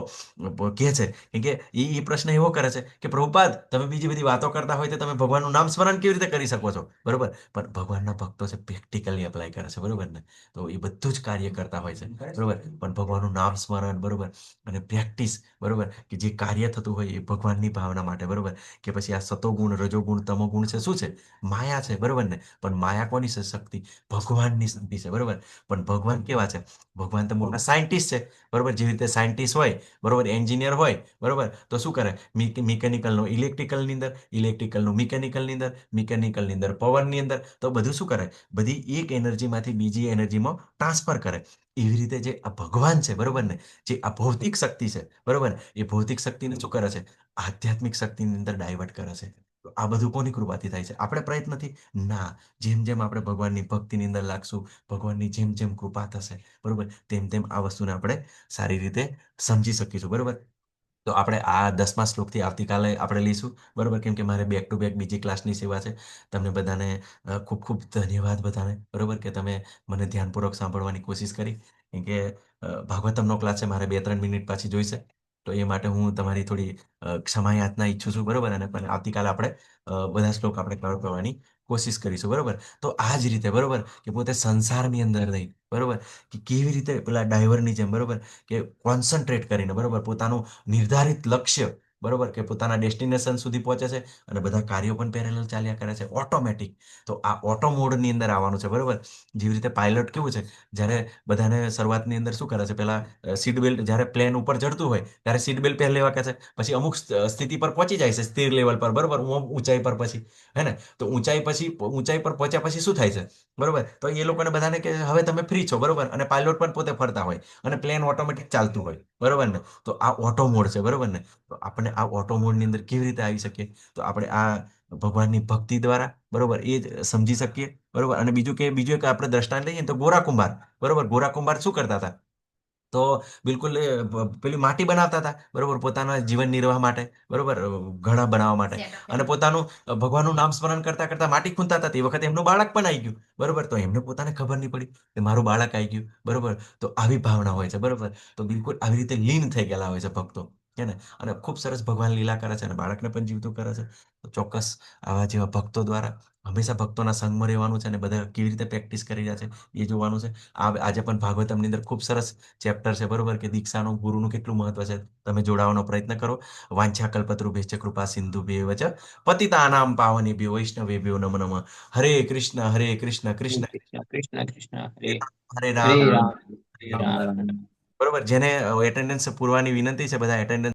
કહે છે કે એ પ્રશ્ન એવો કરે છે કે પ્રભુપાદ, તમે બીજી બધી વાતો કરતા હોય તો તમે ભગવાનનું નામ સ્મરણ કેવી રીતે કરી શકો છો? બરોબર, પણ ભગવાનના ભક્તો છે પ્રેક્ટિકલી એપ્લાય કરે છે, બરોબર ને. તો એ બધું જ કાર્ય કરતા હોય છે, બરોબર, પણ ભગવાનનું નામ સ્મરણ, બરોબર, અને પ્રેક્ટિસ, બરોબર, કે જે કાર્ય થતું હોય એ ભગવાનની ભાવના માટે, બરોબર, કે પછી આ સતોગુણ, રજોગુણ, તમોગુણ છે, શું છે? માયા છે, બરોબર ને. પણ માયા કોની છે? શક્તિ, ભગવાનની શક્તિ છે, બરોબર. પણ ભગવાન કેવા છે? ભગવાન તો મોટા સાયન્ટિસ્ટ છે, બરોબર, જેવી રીતે સાયન્ટિસ્ટ હોય, બરોબર, એન્જિનિયર હોય, બરોબર, તો શું કરે? મિકેનિકલનું ઇલેક્ટ્રિકલની અંદર, ઇલેક્ટ્રિકલનું મિકેનિકલની અંદર, મિકેનિકલની અંદર પવનની અંદર, તો બધું શું કરે? બધી એક એનર્જીમાંથી બીજી એનર્જીમાં ટ્રાન્સફર કરે. એવી રીતે જે આ ભગવાન છે, બરોબર ને, જે આ ભૌતિક શક્તિ છે, બરોબર, એ ભૌતિક શક્તિને શું કરે છે? આધ્યાત્મિક શક્તિની અંદર ડાયવર્ટ કરે છે. તો આ બધું કોની કૃપાથી થાય છે? આપણે પ્રયત્નથી ના. જેમ જેમ આપણે ભગવાનની ભક્તિની અંદર લાગશું, ભગવાનની જેમ જેમ કૃપા થશે, બરોબર, તેમ તેમ આ વસ્તુને આપણે સારી રીતે સમજી શકીશું, બરોબર. તો આપણે આ 10મા શ્લોકથી આવતીકાલે આપણે લઈશું, બરોબર, કેમ કે મારે બેક ટુ બેક બીજી ક્લાસની સેવા છે. તમને બધાને ખૂબ ખૂબ ધન્યવાદ બધાને, બરોબર, કે તમે મને ધ્યાનપૂર્વક સાંભળવાની કોશિશ કરી. કેમ કે ભાગવતમનો ક્લાસ છે, મારે 2-3 મિનિટ પાછી જોઈશે. તો એ માટે હું તમારી થોડી ક્ષમા યાચના ઈચ્છું છું, બરોબર, અને પણ આવતીકાલે આપણે બધા શ્લોક આપણે કવર કરવાની કોશિશ કરીશું, બરોબર. તો આ જ રીતે, બરોબર, કે પોતે સંસારની અંદર રહી, બરોબર, કે કેવી રીતે પેલા ડાઈવરની જેમ, બરોબર, કે કોન્સન્ટ્રેટ કરીને, બરોબર, પોતાનું નિર્ધારિત લક્ષ્ય, બરોબર, કે પોતાના ડેસ્ટિનેશન સુધી પહોંચે છે, અને બધા કાર્યો પણ પેરેલલ ચાલ્યા કરે છે ઓટોમેટિક. તો આ ઓટો મોડની અંદર આવવાનું છે, બરોબર. જેવી રીતે પાયલોટ કેવું છે, જ્યારે બધાને શરૂઆતની અંદર શું કરે છે? પેલા સીટ બેલ્ટ, જ્યારે પ્લેન ઉપર ચડતું હોય ત્યારે સીટ બેલ્ટ પહેરી લેવા કહે છે. પછી અમુક સ્થિતિ પર પહોંચી જાય છે, સ્થિર લેવલ પર, બરોબર, ઊંચાઈ પર, પછી, હે ને, તો ઊંચાઈ પર પહોંચ્યા પછી શું થાય છે? બરોબર, તો એ લોકોને બધાને કે હવે તમે ફ્રી છો, બરોબર, અને પાયલોટ પણ પોતે ફરતા હોય અને પ્લેન ઓટોમેટિક ચાલતું હોય, બરોબર ને. તો આ ઓટો મોડ છે, બરોબર ને. તો આપણે આ ઓટો મોડની અંદર કેવી રીતે આવી શકીએ? તો આપણે આ ભગવાનની ભક્તિ દ્વારા, બરોબર, એ જ સમજી શકીએ, બરોબર. અને બીજું એક આપણે દ્રષ્ટાંત લઈએ ને તો ગોરા કુંભાર, બરોબર, ગોરા કુંભાર શું કરતા હતા? તો બિલકુલ પેલી માટી બનાવતા હતા, બરોબર, પોતાના જીવન નિર્વાહ માટે, બરોબર, ઘડા બનાવવા માટે, અને પોતાનું ભગવાનનું નામ સ્મરણ કરતા કરતા માટી ખૂંદતા હતા. તે વખતે એમનું બાળક પણ આવી ગયું, બરોબર. તો એમને પોતાને ખબર નહીં પડી કે મારું બાળક આવી ગયું, બરોબર. તો આવી ભાવના હોય છે, બરોબર. તો બિલકુલ આવી રીતે લીન થઈ ગયેલા હોય છે ભક્તો. કે ને? અને ખૂબ સરસ ભગવાન લીલા કરે છે અને બાળકને પણ જીવતું કરે છે. તો ચોક્કસ આવા જેવા ભક્તો દ્વારા હંમેશા ભક્તોના સંગમાં રહેવાનું છે અને બધા કેવી રીતે પ્રેક્ટિસ કરી રહ્યા છે એ જોવાનું છે. આજે પણ ભાગવતમની અંદર ખૂબ સરસ ચેપ્ટર છે, બરોબર, કે દીક્ષાનું ગુરુનું કેટલું મહત્વ છે. તમે જોડાવાનો પ્રયત્ન કરો. વાંછાકલ્પતરુભ્યશ્ચ કૃપા સિંધુભ્યેવ ચ પતિતાનામ પાવનેભ્યો વૈષ્ણવેભ્યો નમો નમઃ. હરે કૃષ્ણ હરે કૃષ્ણ હરે કૃષ્ણ કૃષ્ણ કૃષ્ણ કૃષ્ણ હરે હરે રામ હરે હરે રામ રામ હરે રામ રામ. રામ. બરોબર, જેને એટેન્ડન્સ પૂરવાની વિનંતી છે, બધા એટેન્ડન્સ